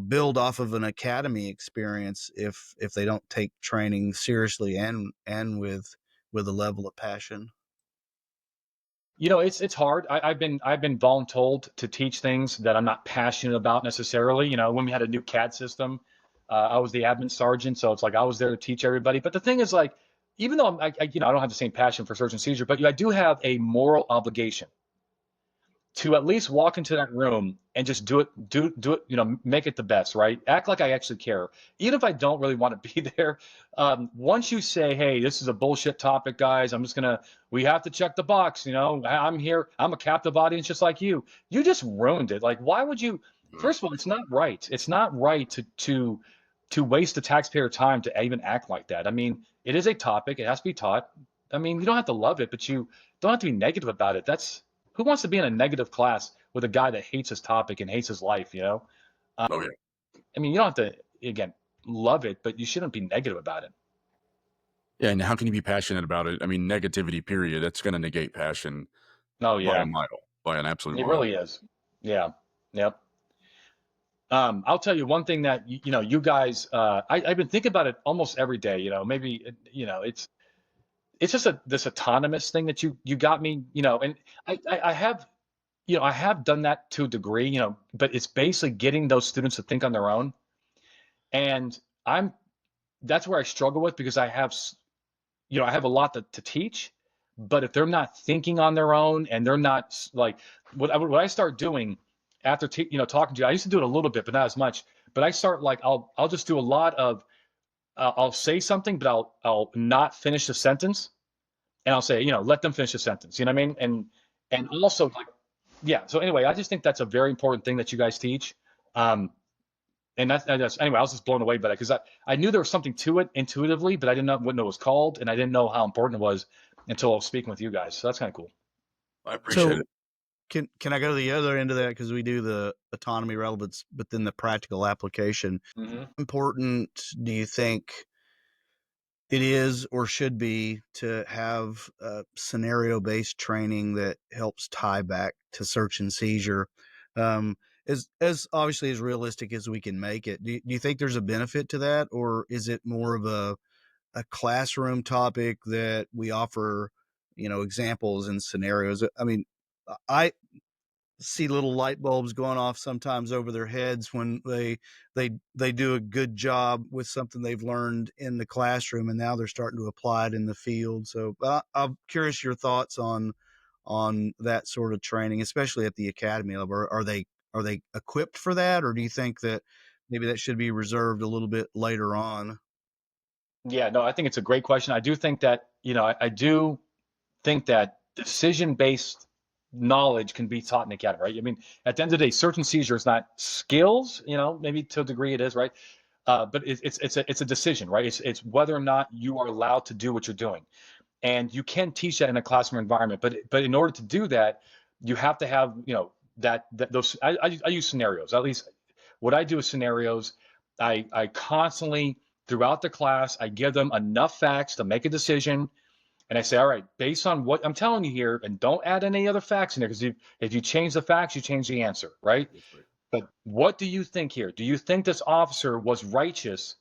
build off of an academy experience if they don't take training seriously and with a level of passion. It's hard. I've been voluntold to teach things that I'm not passionate about necessarily. When we had a new CAD system, I was the admin sergeant, so it's like I was there to teach everybody. But the thing is, like, even though I don't have the same passion for search and seizure, but I do have a moral obligation to at least walk into that room and just do it, make it the best, right? Act like I actually care. Even if I don't really want to be there, once you say, hey, this is a bullshit topic, guys, we have to check the box, I'm here, I'm a captive audience just like you. You just ruined it. Like, why would you, first of all, it's not right. It's not right to waste the taxpayer time to even act like that. I mean, it is a topic, it has to be taught. I mean, you don't have to love it, but you don't have to be negative about it. Who wants to be in a negative class with a guy that hates his topic and hates his life, Oh, yeah. I mean, you don't have to, again, love it, but you shouldn't be negative about it. Yeah, and how can you be passionate about it? I mean, negativity, period. That's going to negate passion Oh, by yeah. a mile, by an absolute It mile. really is. Yeah. Yep. I'll tell you one thing that, you guys, I've been thinking about it almost every day, maybe, it's just this autonomous thing that you got me, and I have, I have done that to a degree, but it's basically getting those students to think on their own. And that's where I struggle with, because I have a lot to teach, but if they're not thinking on their own and they're not like, what I start doing after, talking to you, I used to do it a little bit, but not as much, but I start like, I'll just do a lot of, I'll say something, but I'll not finish the sentence. And I'll say, let them finish the sentence. You know what I mean? And also, like, yeah. So anyway, I just think that's a very important thing that you guys teach. And that's anyway. I was just blown away by that, because I knew there was something to it intuitively, but I didn't know what it was called, and I didn't know how important it was until I was speaking with you guys. So that's kind of cool. I appreciate it. Can I go to the other end of that, because we do the autonomy relevance, but then the practical application? Mm-hmm. Important do you think it is or should be to have scenario-based training that helps tie back to search and seizure, as obviously as realistic as we can make it? Do you think there's a benefit to that, or is it more of a classroom topic that we offer, examples and scenarios? I mean, I see little light bulbs going off sometimes over their heads when they do a good job with something they've learned in the classroom, and now they're starting to apply it in the field. So I'm curious your thoughts on that sort of training, especially at the academy level. Are they equipped for that, or do you think that maybe that should be reserved a little bit later on? Yeah, no, I think it's a great question. I do think that, I do think that decision-based knowledge can be taught in the academy, right? I mean, at the end of the day, search and seizure is not skills, maybe to a degree it is, right? But it's a decision, right? It's whether or not you are allowed to do what you're doing. And you can teach that in a classroom environment, but in order to do that, you have to have, those, I use scenarios. At least what I do is scenarios. I constantly, throughout the class, I give them enough facts to make a decision. And I say, all right, based on what I'm telling you here, and don't add any other facts in there, because if you change the facts, you change the answer, right? But what do you think here? Do you think this officer was righteous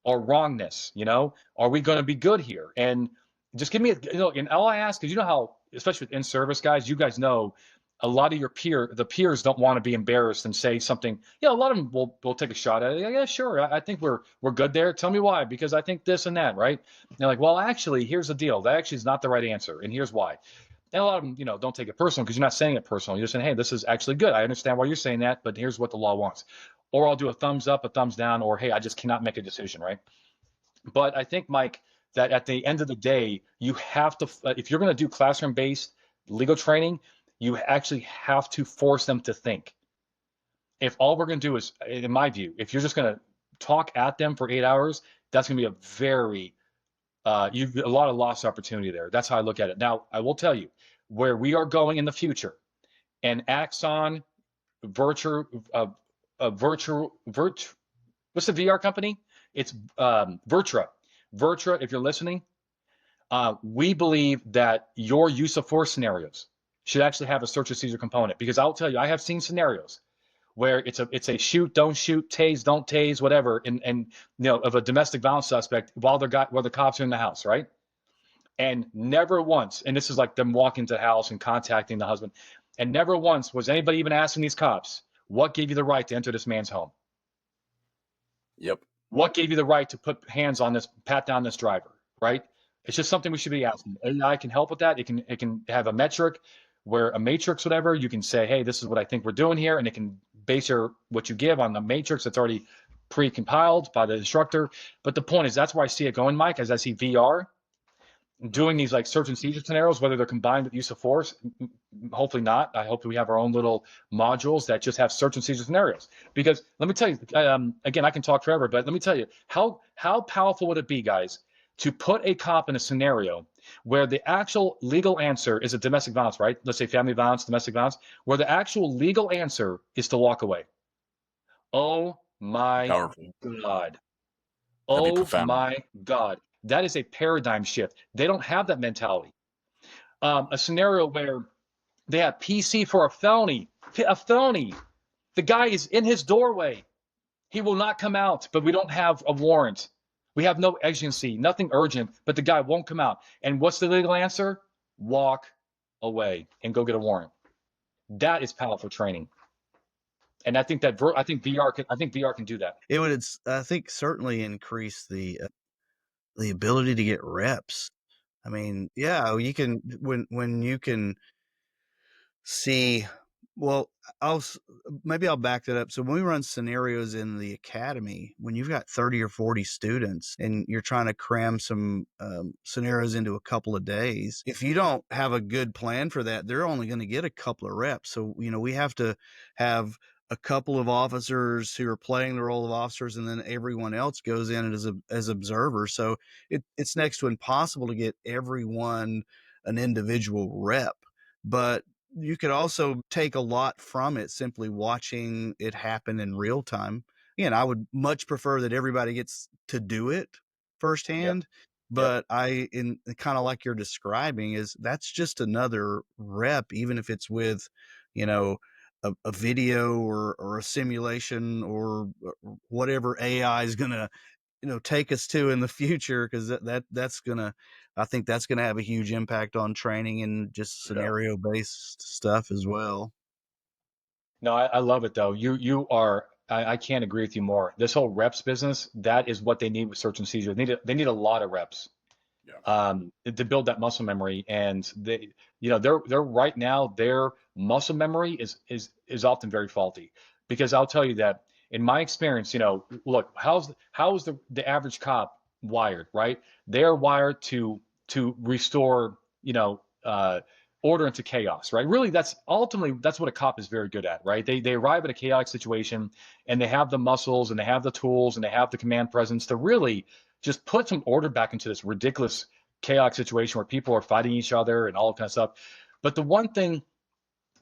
or wrongness? Are we going to be good here? And just give me and all I ask is, how, especially with in-service guys, you guys know, a lot of the peers don't want to be embarrassed and say something. A lot of them will take a shot at it. Yeah, sure. I think we're good there. Tell me why, because I think this and that, right? And they're like, well, actually, here's the deal. That actually is not the right answer, and here's why. And a lot of them, don't take it personal, because you're not saying it personal. You're just saying, hey, this is actually good. I understand why you're saying that, but here's what the law wants. Or I'll do a thumbs up, a thumbs down, or hey, I just cannot make a decision, right? But I think, Mike, that at the end of the day, you have to, if you're going to do classroom-based legal training, you actually have to force them to think. If all we're going to do is, in my view, if you're just going to talk at them for 8 hours, that's going to be a very, a lot of lost opportunity there. That's how I look at it. Now, I will tell you where we are going in the future, and Axon, what's the VR company? It's Virtra. Virtra, if you're listening, we believe that your use of force scenarios should actually have a search and seizure component, because I'll tell you, I have seen scenarios where it's a shoot, don't shoot, tase, don't tase, whatever, and of a domestic violence suspect while the cops are in the house, right? And never once, and this is like them walking to the house and contacting the husband, and never once was anybody even asking these cops, what gave you the right to enter this man's home? Yep. What gave you the right to put hands on this, pat down this driver, right? It's just something we should be asking. AI can help with that. It can have a metric where a matrix, whatever, you can say, hey, this is what I think we're doing here, and it can base what you give on the matrix that's already pre-compiled by the instructor. But the point is, that's where I see it going, Mike, as I see VR doing these like search and seizure scenarios, whether they're combined with use of force. Hopefully not. I hope we have our own little modules that just have search and seizure scenarios. Because let me tell you, again, I can talk forever, but let me tell you, how powerful would it be, guys, to put a cop in a scenario where the actual legal answer is a domestic violence, right? Let's say family violence, domestic violence, where the actual legal answer is to walk away. Oh my Powerful. God. That'd be Oh profound. my God. That is a paradigm shift. They don't have that mentality. A scenario where they have PC for a felony. A felony. The guy is in his doorway. He will not come out, but we don't have a warrant. We have no exigency, nothing urgent, but the guy won't come out. And what's the legal answer? Walk away and go get a warrant. That is powerful training. And I think VR can do that. It would, I think, certainly increase the ability to get reps. I mean, yeah, you can when you can see. Well, maybe I'll back that up. So when we run scenarios in the academy, when you've got 30 or 40 students and you're trying to cram some scenarios into a couple of days, if you don't have a good plan for that, they're only going to get a couple of reps. So, we have to have a couple of officers who are playing the role of officers, and then everyone else goes in as observers. So it's next to impossible to get everyone an individual rep. But you could also take a lot from it simply watching it happen in real time. Again, I would much prefer that everybody gets to do it firsthand. Yep. But in kind of like you're describing, is that's just another rep, even if it's with, a video or a simulation or whatever AI is going to take us to in the future, because that's gonna, I think that's gonna have a huge impact on training and just Yeah. scenario based stuff as well. No, I love it though. I can't agree with you more. This whole reps business, that is what they need with search and seizure. They need a lot of reps Yeah. to build that muscle memory. And they're right now, their muscle memory is often very faulty. Because I'll tell you that in my experience, look, how is the average cop wired, right? They're wired to restore, order into chaos, right? Really, that's what a cop is very good at, right? They arrive at a chaotic situation and they have the muscles and they have the tools and they have the command presence to really just put some order back into this ridiculous chaotic situation where people are fighting each other and all that kind of stuff. But the one thing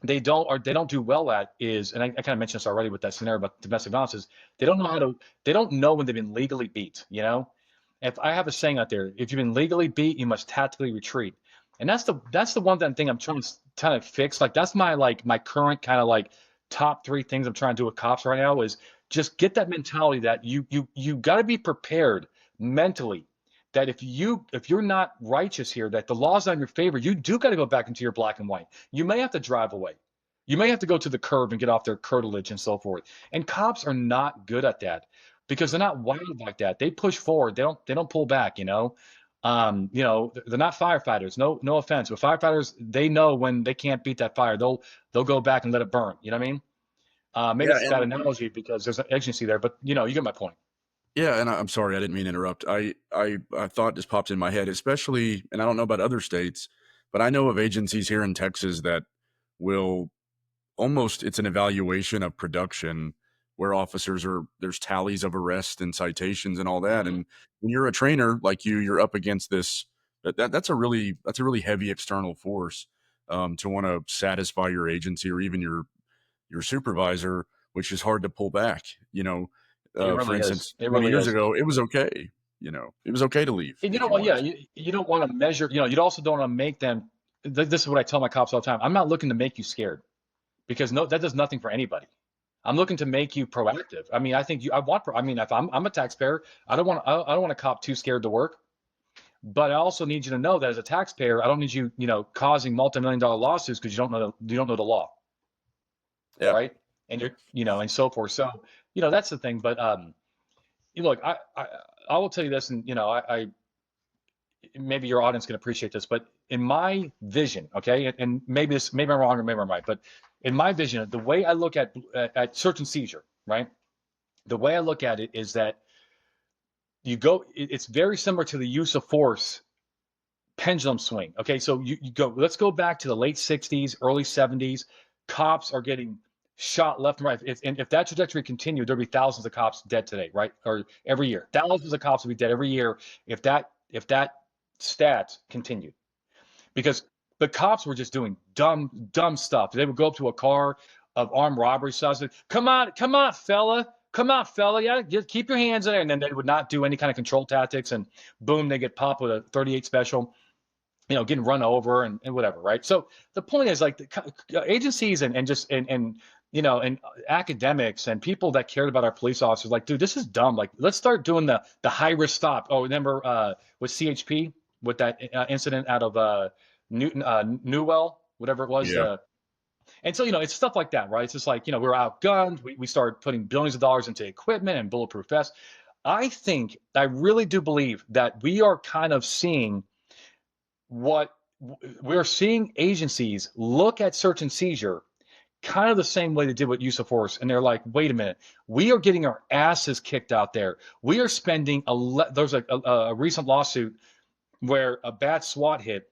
they don't do well at is, and I kind of mentioned this already with that scenario about domestic violence, is they don't know when they've been legally beat. If I have a saying out there, if you've been legally beat, you must tactically retreat. And that's the one thing I'm trying to fix. Like that's my current kind of like top three things I'm trying to do with cops right now is just get that mentality that you got to be prepared mentally that if you're not righteous here, that the law's not in your favor, you do got to go back into your black and white. You may have to drive away. You may have to go to the curb and get off their curtilage and so forth. And cops are not good at that because they're not wired like that. They push forward. They don't pull back. They're not firefighters. No offense, but firefighters, they know when they can't beat that fire, they'll go back and let it burn. You know what I mean? Maybe Yeah, it's a bad analogy because there's an agency there, but you get my point. yeah, and I'm sorry, I didn't mean to interrupt. I thought this popped in my head, especially, and I don't know about other states, but I know of agencies here in Texas that will almost, it's an evaluation of production where there's tallies of arrests and citations and all that. Mhm. And when you're a trainer like you're up against this. That's a really heavy external force to want to satisfy your agency or even your supervisor, which is hard to pull back. It For really is. instance, It 20 really years is. ago, it was okay. It was okay to leave And you if don't you want, wanted yeah, to. you don't want to measure, you also don't want to make them. This is what I tell my cops all the time. I'm not looking to make you scared because no, that does nothing for anybody. I'm looking to make you proactive. I mean, I think I mean, if I'm a taxpayer, I don't want a cop too scared to work. But I also need you to know that as a taxpayer, I don't need you, causing multi-million-dollar lawsuits because you don't know the law, Yeah. right? And and so forth. So, that's the thing. But look, I will tell you this, and maybe your audience can appreciate this, but in my vision, okay, and maybe I'm wrong or maybe I'm right, but in my vision, the way I look at search and seizure, right? The way I look at it is that it's very similar to the use of force pendulum swing. Okay, so let's go back to the late 60s, early 70s. Cops are getting shot left and right. If that trajectory continued, there'd be thousands of cops dead today, right? Or every year. Thousands of cops would be dead every year if that stat continued. Because the cops were just doing dumb stuff. They would go up to a car of armed robbery. So I was like, come on, fella. Come on, fella. Yeah, just keep your hands in there. And then they would not do any kind of control tactics. And boom, they get popped with a 38 special, getting run over and whatever, right? So the point is, like, the agencies and academics and people that cared about our police officers, like, dude, this is dumb. Like, let's start doing the high risk stop. Oh, remember with CHP with that incident out of Newell, whatever it was. Yeah. And so, it's stuff like that, right? It's just like, we're outgunned. We started putting billions of dollars into equipment and bulletproof vests. I really do believe that we are kind of seeing what we're seeing agencies look at search and seizure kind of the same way they did with use of force. And they're like, wait a minute, we are getting our asses kicked out there. We are spending there's a recent lawsuit where a bad SWAT hit,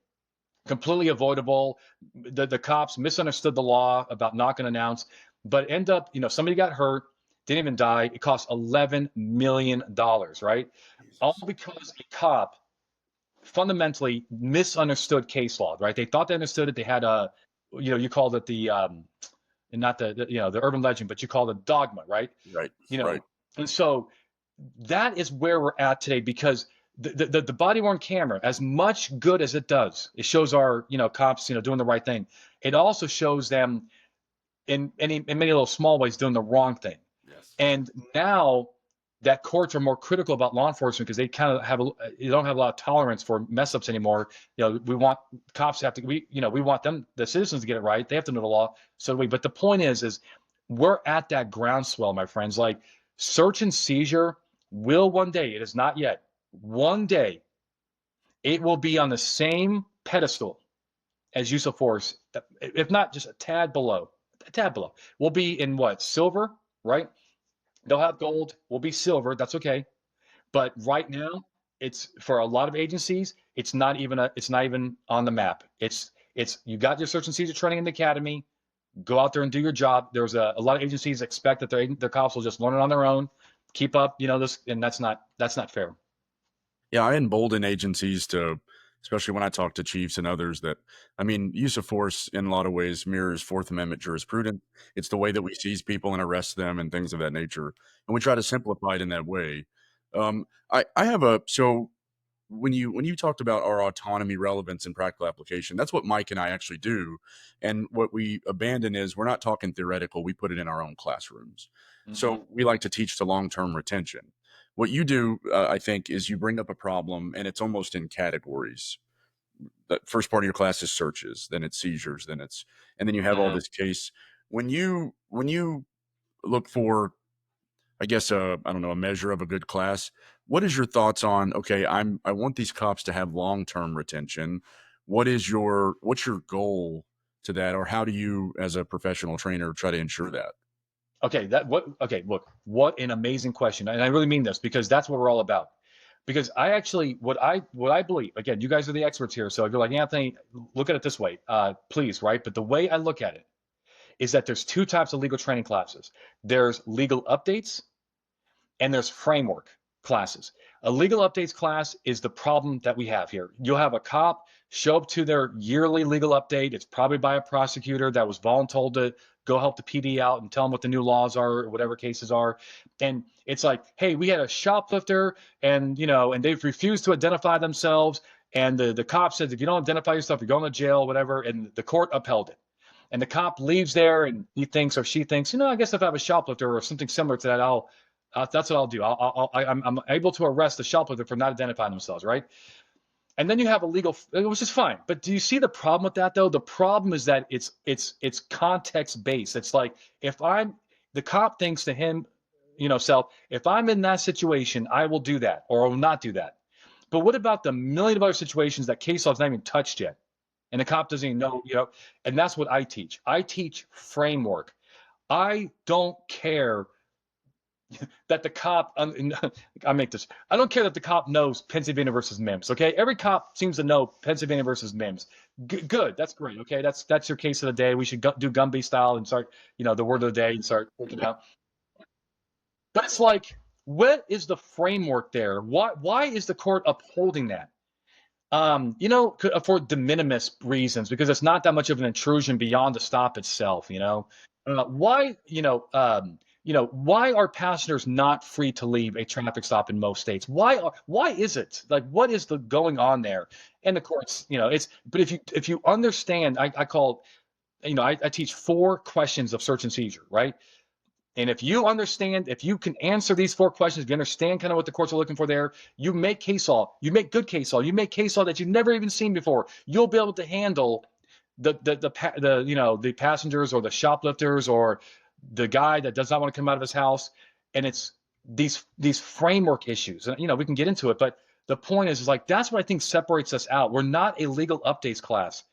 completely avoidable. The cops misunderstood the law about not going to announce, but end up, somebody got hurt, didn't even die. It cost $11 million, right? Jesus. All because a cop fundamentally misunderstood case law, right? They thought they understood it. They had you called it the not the urban legend, but you called it dogma, right? Right. Right. And so that is where we're at today, because the body worn camera, as much good as it does, it shows our cops doing the right thing. It also shows them in many little small ways doing the wrong thing. Yes. And now that courts are more critical about law enforcement because they kind of you don't have a lot of tolerance for mess ups anymore. We want cops to have to, we want them, the citizens, to get it right. They have to know the law. So but the point is we're at that groundswell, my friends. Like, search and seizure will one day, it is not yet, one day it will be on the same pedestal as use of force, if not just a tad below. We'll be in what? Silver, right? They'll have gold. We'll be silver. That's okay. But right now, it's, for a lot of agencies, it's not even on the map. It's you got your search and seizure training in the academy. Go out there and do your job. There's a lot of agencies expect that their cops will just learn it on their own, keep up, this, and that's not fair. Yeah, I embolden agencies to, especially when I talk to chiefs and others, that, use of force in a lot of ways mirrors Fourth Amendment jurisprudence. It's the way that we seize people and arrest them and things of that nature. And we try to simplify it in that way. I have so when you talked about our autonomy, relevance, and practical application, that's what Mike and I actually do. And what we abandon is, we're not talking theoretical. We put it in our own classrooms. Mm-hmm. So we like to teach to long-term retention. What you do, I think, is you bring up a problem, and it's almost in categories. The first part of your class is searches, then it's seizures, and then you have all this case. When you look for, I guess, a measure of a good class, what is your thoughts on, okay, I want these cops to have long-term retention. What's your goal to that, or how do you, as a professional trainer, try to ensure that? Okay, look, what an amazing question. And I really mean this, because that's what we're all about. Because I actually, what I believe, again, you guys are the experts here. So if you're like, Anthony, look at it this way, please, right? But the way I look at it is that there's two types of legal training classes. There's legal updates and there's framework classes. A legal updates class is the problem that we have here. You'll have a cop show up to their yearly legal update. It's probably by a prosecutor that was voluntold to go help the PD out and tell them what the new laws are, or whatever cases are. And it's like, hey, we had a shoplifter and they've refused to identify themselves. And the cop says, if you don't identify yourself, you're going to jail, whatever. And the court upheld it. And the cop leaves there and he thinks, or she thinks, I guess if I have a shoplifter or something similar to that, that's what I'll do. I'm able to arrest the shoplifter for not identifying themselves, right? And then you have a legal, which is fine. But do you see the problem with that, though? The problem is that it's context based. It's like, if the cop thinks to him, self, if I'm in that situation, I will do that or I will not do that. But what about the million of other situations that case law's not even touched yet? And the cop doesn't even know, and that's what I teach. I teach framework. I don't care that the cop, I don't care that the cop knows Pennsylvania versus MIMS, okay? Every cop seems to know Pennsylvania versus MIMS. Good, that's great, okay? That's your case of the day. We should do Gumby style and start, the word of the day and start looking out. But it's like, what is the framework there? Why is the court upholding that? For de minimis reasons, because it's not that much of an intrusion beyond the stop itself. Why are passengers not free to leave a traffic stop in most states? Why is it like what is the going on there? And the courts, but if you understand, I call, I teach 4 questions of search and seizure, right? And if you can answer these 4 questions, if you understand kind of what the courts are looking for there, you make case law, you make good case law, you make case law that you've never even seen before. You'll be able to handle the passengers or the shoplifters or the guy that does not want to come out of his house. And it's these framework issues. And we can get into it, but the point is like that's what I think separates us out. We're not a legal updates class.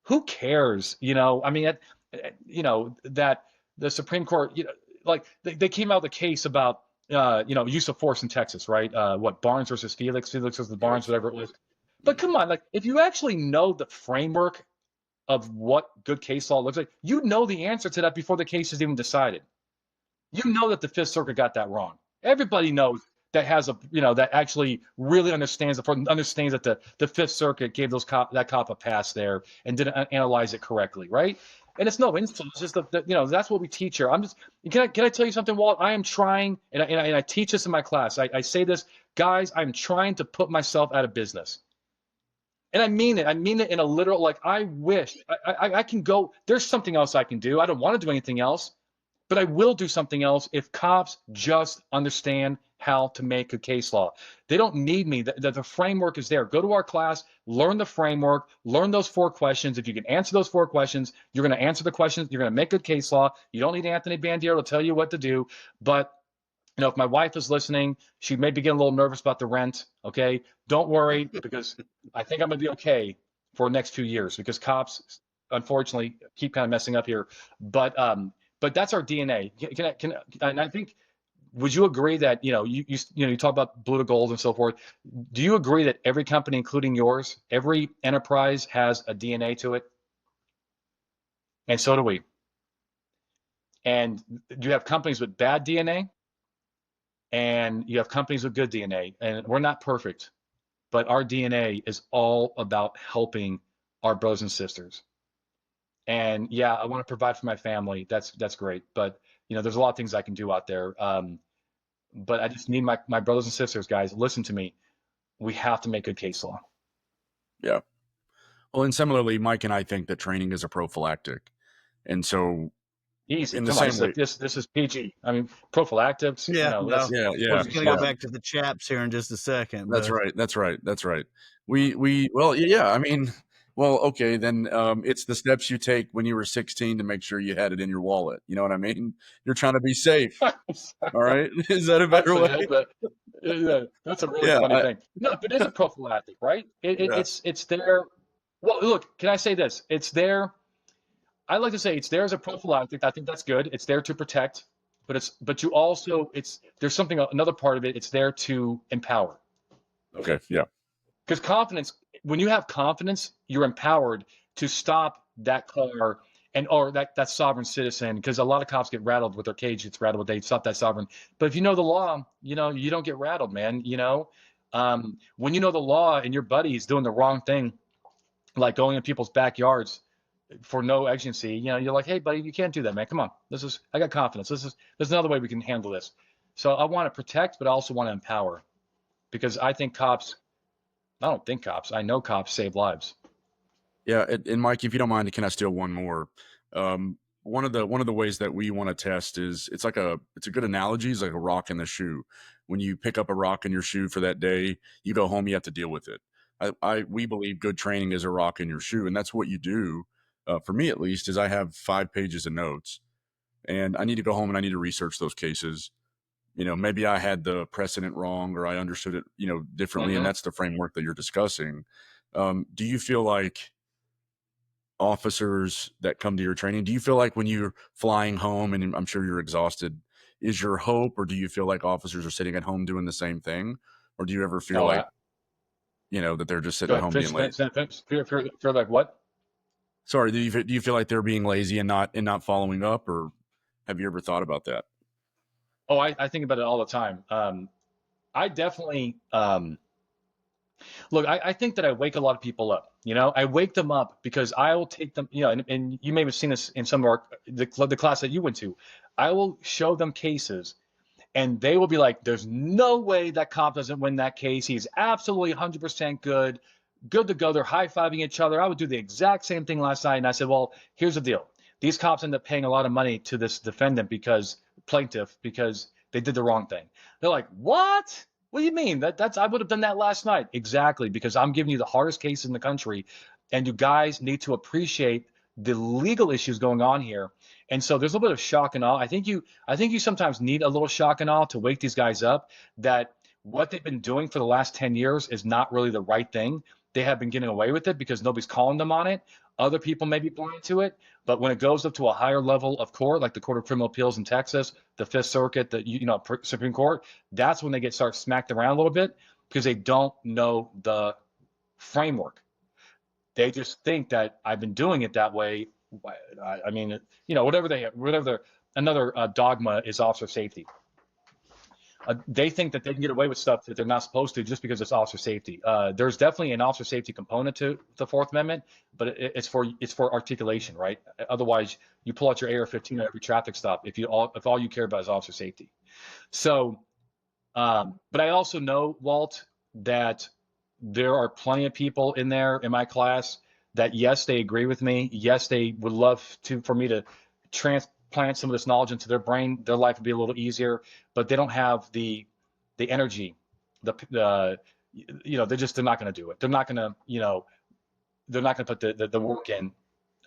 Who cares? That the Supreme Court, like they came out with a case about use of force in Texas, right? What, Barnes versus Felix versus Barnes, whatever it was. But come on, like if you actually know the framework of what good case law looks like, you know the answer to that before the case is even decided. You know that the Fifth Circuit got that wrong. Everybody knows that that actually really understands that the Fifth Circuit gave that cop a pass there and didn't analyze it correctly, right? And it's no insult. It's just that's what we teach here. Can I tell you something, Walt? I am trying, and I teach this in my class. I say this, guys. I'm trying to put myself out of business, and I mean it. I mean it in a literal. Like I wish I can go. There's something else I can do. I don't want to do anything else, but I will do something else if cops just understand how to make a case law. They don't need me. The framework is there. Go to our class, learn the framework, learn those 4 questions. If you can answer those 4 questions, you're going to answer the questions. You're going to make good case law. You don't need Anthony Bandiero to tell you what to do. But if my wife is listening, she may be getting a little nervous about the rent. Okay, don't worry, because I think I'm going to be okay for the next few years because cops, unfortunately, keep kind of messing up here. But that's our DNA. And I think, would you agree that you talk about blue to gold and so forth? Do you agree that every company, including yours, every enterprise has a DNA to it? And so do we. And you have companies with bad DNA, and you have companies with good DNA. And we're not perfect, but our DNA is all about helping our brothers and sisters. And yeah, I want to provide for my family. That's great. But there's a lot of things I can do out there. But I just need my brothers and sisters, guys, listen to me. We have to make good case law. Yeah. Well, and similarly, Mike and I think that training is a prophylactic. And so easy. In the same way, this is PG. I mean, prophylactics. Yeah, We're just gonna go back to the chaps here in just a second. That's right. Well, yeah. I mean, well, okay, then it's the steps you take when you were 16 to make sure you had it in your wallet. You know what I mean? You're trying to be safe. All right. Is that a better way? Yeah, that's a really funny thing. No, but it's a prophylactic, right? It's there. Well, look, can I say this? It's there. I like to say it's there as a prophylactic. I think that's good. It's there to protect, but you also there's another part of it. It's there to empower. Okay. Yeah. Because confidence, when you have confidence, you're empowered to stop that car or that sovereign citizen. Because a lot of cops get rattled with their cage. It's rattled. They stop that sovereign. But if you know the law, you don't get rattled, man. When you know the law and your buddy is doing the wrong thing, like going in people's backyards for no exigency, you're like, hey, buddy, you can't do that, man. Come on. I got confidence. There's another way we can handle this. So I want to protect, but I also want to empower, because I know cops save lives. Yeah. And Mike, if you don't mind, can I steal one more? One of the ways that we want to test is it's a good analogy. It's like a rock in the shoe. When you pick up a rock in your shoe for that day, you go home, you have to deal with it. We believe good training is a rock in your shoe. And that's what you do. For me, at least, is I have 5 pages of notes, and I need to go home and I need to research those cases. maybe I had the precedent wrong, or I understood it, differently. And that's the framework that you're discussing. Do you feel like officers that come to your training, do you feel like when you're flying home, and I'm sure you're exhausted, is your hope, or do you feel like officers are sitting at home doing the same thing? Or do you ever feel Oh, like, that they're just sitting go at ahead. home being lazy? Feel like what? Sorry, do you feel like they're being lazy and not following up, or have you ever thought about that? Oh, I think about it all the time. I definitely, look, I think that I wake a lot of people up. I wake them up because I will take them, and you may have seen this in some of the class that you went to. I will show them cases, and they will be like, there's no way that cop doesn't win that case. He's absolutely 100% good to go. They're high-fiving each other. I would do the exact same thing last night. And I said, well, here's the deal. These cops end up paying a lot of money to this plaintiff because they did the wrong thing. They're like, what? What do you mean? I would have done that last night. Exactly, because I'm giving you the hardest case in the country, and you guys need to appreciate the legal issues going on here. And so there's a little bit of shock and awe. I think you sometimes need a little shock and awe to wake these guys up that what they've been doing for the last 10 years is not really the right thing. They have been getting away with it because nobody's calling them on it. Other people may be blind to it, but when it goes up to a higher level of court, like the Court of Criminal Appeals in Texas, the Fifth Circuit, the Supreme Court, that's when they start smacked around a little bit because they don't know the framework. They just think that I've been doing it that way. I mean, another dogma is officer safety. They think that they can get away with stuff that they're not supposed to just because it's officer safety. There's definitely an officer safety component to the Fourth Amendment, but it's for articulation, right? Otherwise, you pull out your AR-15 at every traffic stop if all you care about is officer safety. So, but I also know, Walt, that there are plenty of people in my class that, yes, they agree with me. Yes, they would love for me to transplant some of this knowledge into their brain. Their life would be a little easier, but they don't have the energy. They're not going to do it. They're not going to put the work in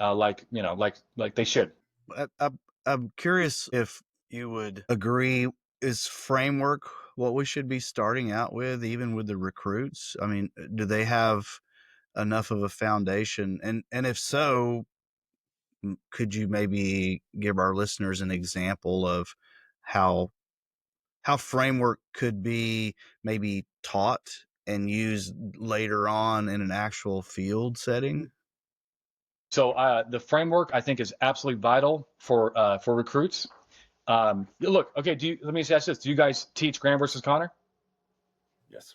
like they should. I'm curious if you would agree, is framework what we should be starting out with, even with the recruits? I mean, do they have enough of a foundation? And if so, could you maybe give our listeners an example of how framework could be maybe taught and used later on in an actual field setting? So the framework, I think, is absolutely vital for recruits. Look, okay. Let me ask this: do you guys teach Graham versus Connor? Yes.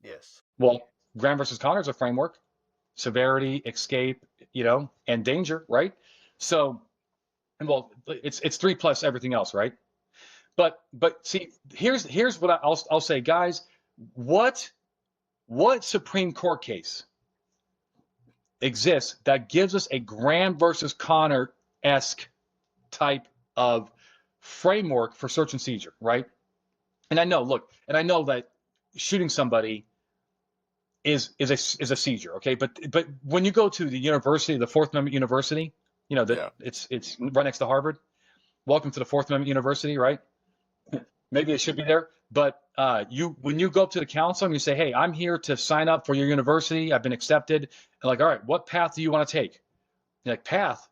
Yes. Well, Graham versus Connor is a framework: severity, escape, and danger, right? So, well, it's 3 plus everything else, right? But see, here's what I'll say, guys. What Supreme Court case exists that gives us a Graham versus Connor-esque type of framework for search and seizure, right? And I know that shooting somebody is a seizure, okay? But when you go to the university, the Fourth Amendment University, it's right next to Harvard. Welcome to the Fourth Amendment University, right? Maybe it should be there. But when you go up to the council and you say, hey, I'm here to sign up for your university, I've been accepted. And like, all right, what path do you want to take? You're like, path?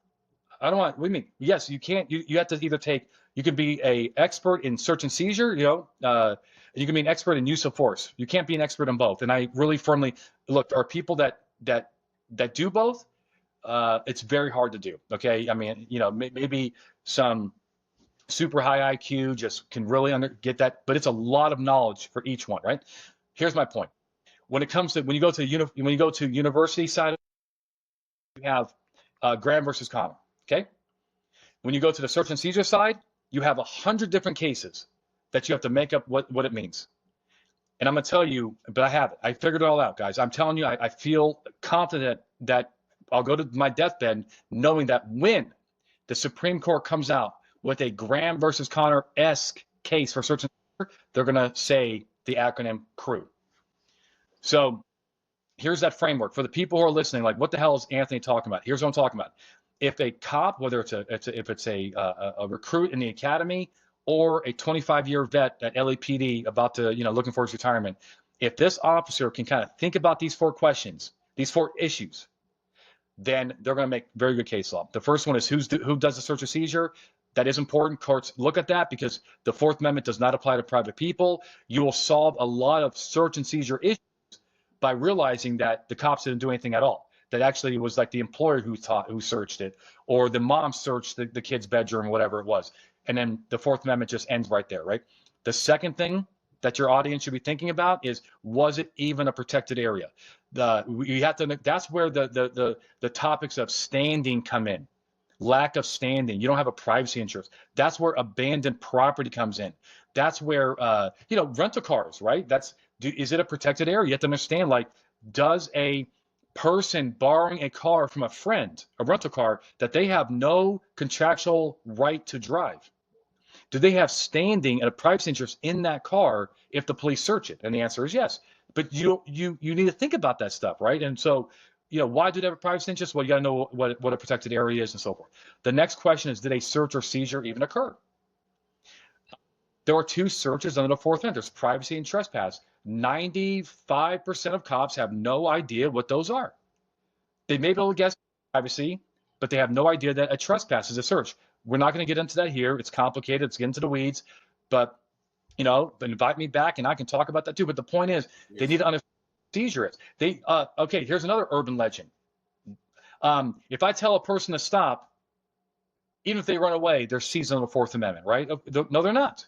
I don't want, what do you mean? Yes, you can't, you have to either you can be a expert in search and seizure, you can be an expert in use of force. You can't be an expert in both. And I really firmly, look, there are people that do both. It's very hard to do. Okay. I mean, maybe some super high IQ just can really get that, but it's a lot of knowledge for each one, right? Here's my point. When you go to university side, you have Graham versus Connor. Okay. When you go to the search and seizure side, you have 100 different cases that you have to make up what it means. And I'm going to tell you, but I have it. I figured it all out, guys. I'm telling you, I feel confident that I'll go to my deathbed knowing that when the Supreme Court comes out with a Graham versus Connor-esque case for search and seizure, they're going to say the acronym CREW. So here's that framework for the people who are listening. Like, what the hell is Anthony talking about? Here's what I'm talking about. If a cop, whether if it's a recruit in the academy or a 25-year vet at LAPD about to, looking for his retirement, if this officer can kind of think about these 4 questions, these 4 issues, then they're going to make very good case law. The first one is who does the search or seizure. That is important. Courts look at that because the Fourth Amendment does not apply to private people. You will solve a lot of search and seizure issues by realizing that the cops didn't do anything at all. That actually it was like the employer who searched it, or the mom searched the kid's bedroom, whatever it was. And then the Fourth Amendment just ends right there, right? The second thing that your audience should be thinking about is, was it even a protected area? You have to. That's where the topics of standing come in. Lack of standing. You don't have a privacy interest. That's where abandoned property comes in. That's where rental cars, right? Is it a protected area? You have to understand, like, does a person borrowing a car from a friend, a rental car that they have no contractual right to drive, do they have standing and a privacy interest in that car if the police search it? And the answer is yes. But you need to think about that stuff, right? And so, why do they have a privacy interest? Well, you got to know what a protected area is and so forth. The next question is, did a search or seizure even occur? There are 2 searches under the Fourth Amendment. There's privacy and trespass. 95% of cops have no idea what those are. They may be able to guess privacy, but they have no idea that a trespass is a search. We're not going to get into that here. It's complicated. It's getting into the weeds. But, invite me back and I can talk about that too. But the point is, they need to understand what seizure is. Okay, here's another urban legend. If I tell a person to stop, even if they run away, they're seized under the Fourth Amendment, right? No, they're not.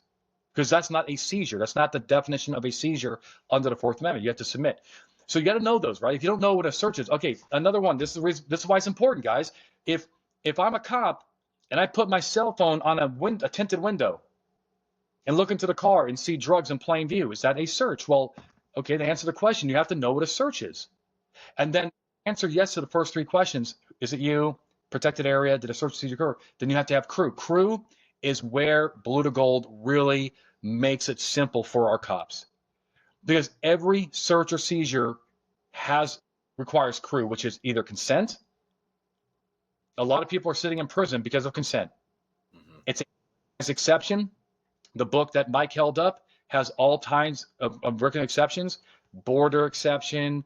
Because that's not a seizure. That's not the definition of a seizure under the Fourth Amendment. You have to submit. So you got to know those, right? If you don't know what a search is, okay. Another one. This is why it's important, guys. If I'm a cop and I put my cell phone on a tinted window and look into the car and see drugs in plain view, is that a search? Well, okay. To answer the question, you have to know what a search is, and then answer yes to the first 3 questions. Is it you? Protected area? Did a search or seizure occur? Then you have to have crew. Crew is where Blue to Gold really makes it simple for our cops, because every search or seizure requires crew, which is either consent. A lot of people are sitting in prison because of consent. Mm-hmm. It's an exception. The book that Mike held up has all kinds of written exceptions: border exception,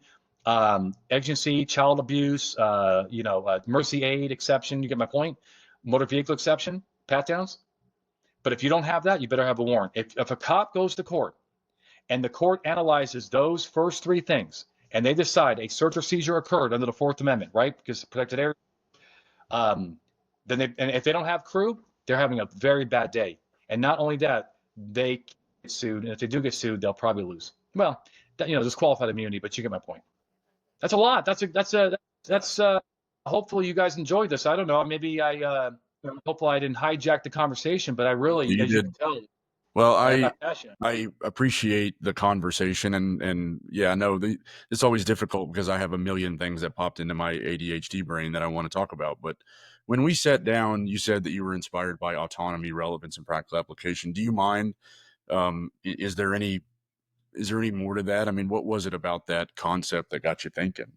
exigency, child abuse, mercy aid exception. You get my point? Motor vehicle exception, pat downs. But if you don't have that, you better have a warrant. If a cop goes to court and the court analyzes those first 3 things and they decide a search or seizure occurred under the Fourth Amendment, right? Because it's protected area, and if they don't have crew, they're having a very bad day. And not only that, they get sued. And if they do get sued, they'll probably lose. Well, there's qualified immunity, but you get my point. That's a lot. That's hopefully you guys enjoyed this. I don't know. Maybe hopefully I didn't hijack the conversation, but I really, you as did. you can tell, well, I appreciate the conversation, and yeah, no, it's always difficult because I have a million things that popped into my ADHD brain that I want to talk about. But when we sat down, you said that you were inspired by autonomy, relevance, and practical application. Do you mind? Is there any more to that? I mean, what was it about that concept that got you thinking?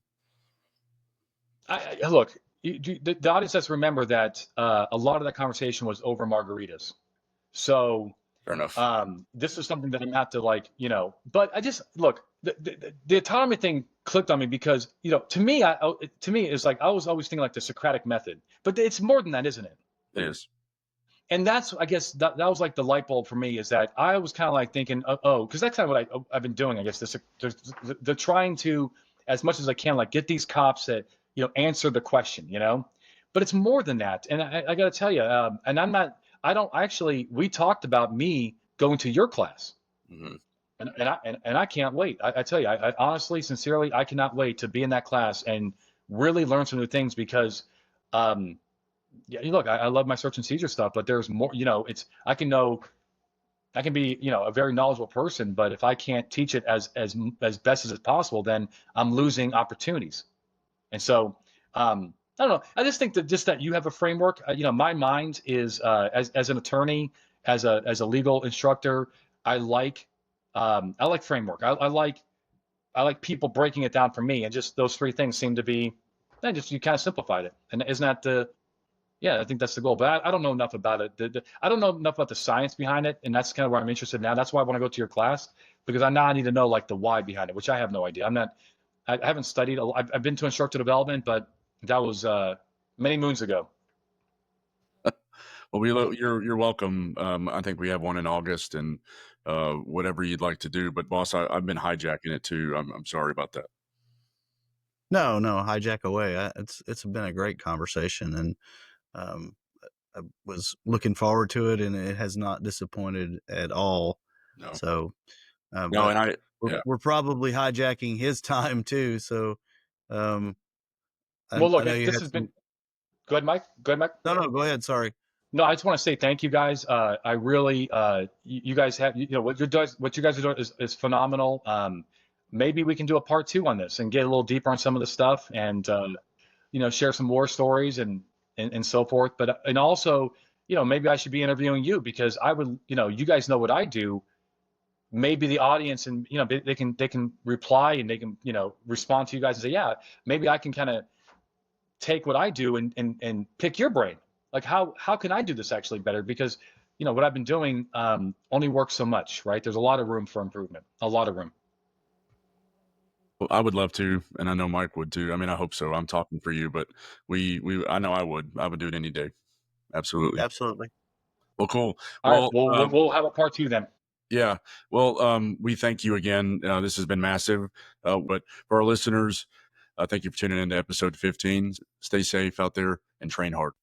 Look, the audience has to remember that a lot of that conversation was over margaritas. So fair enough. This is something that I'm have to but I just look, the autonomy thing clicked on me because, to me, it's like, I was always thinking like the Socratic method, but it's more than that, isn't it? It is. And that's, I guess that was like the light bulb for me, is that I was kind of like thinking, because that's kind of what I've been doing. I guess they're trying to, as much as I can, like, get these cops that, answer the question, but it's more than that. And I got to tell you, and we talked about me going to your class. Mm-hmm. And I can't wait. I tell you, I honestly, sincerely, I cannot wait to be in that class and really learn some new things, because, yeah, look, I love my search and seizure stuff, but there's more, I can be, a very knowledgeable person, but if I can't teach it as best as it's possible, then I'm losing opportunities. And so, I don't know. I just think that you have a framework. My mind is, as an attorney, as a legal instructor, I like framework. I like people breaking it down for me, and just those 3 things seem to be, you kind of simplified it. And isn't that Yeah, I think that's the goal. But I don't know enough about it. I don't know enough about the science behind it, and that's kind of where I'm interested now. That's why I want to go to your class because I need to know like the why behind it, which I have no idea. I haven't studied. I've been to instructor development, but that was many moons ago. Well, you're welcome. I think we have one in August, and whatever you'd like to do. But boss, I've been hijacking it too. I'm sorry about that. No, hijack away. It's been a great conversation, and um, I was looking forward to it, and it has not disappointed at all. No, So, no, but and we're probably hijacking his time too. So, um, Well, I look, know you this had has been some. go ahead, Mike. Go ahead, Mike. No, go ahead. Sorry. No, I just want to say thank you guys. I really, you guys have, what you guys are doing is phenomenal. Maybe we can do a part two on this and get a little deeper on some of the stuff and, share some war stories and so forth. But, and also, maybe I should be interviewing you because I would, you guys know what I do. Maybe the audience and, they can reply and they can, respond to you guys and say, yeah, maybe I can kind of take what I do and pick your brain. Like how can I do this actually better? Because what I've been doing only works so much, right? There's a lot of room for improvement, a lot of room. Well, I would love to, and I know Mike would too. I mean, I hope so. I'm talking for you, but I know I would do it any day. Absolutely. Absolutely. Well, cool. All right, Well, we'll have a part two then. yeah. Well, we thank you again. This has been massive. But for our listeners, thank you for tuning in to episode 15. Stay safe out there and train hard.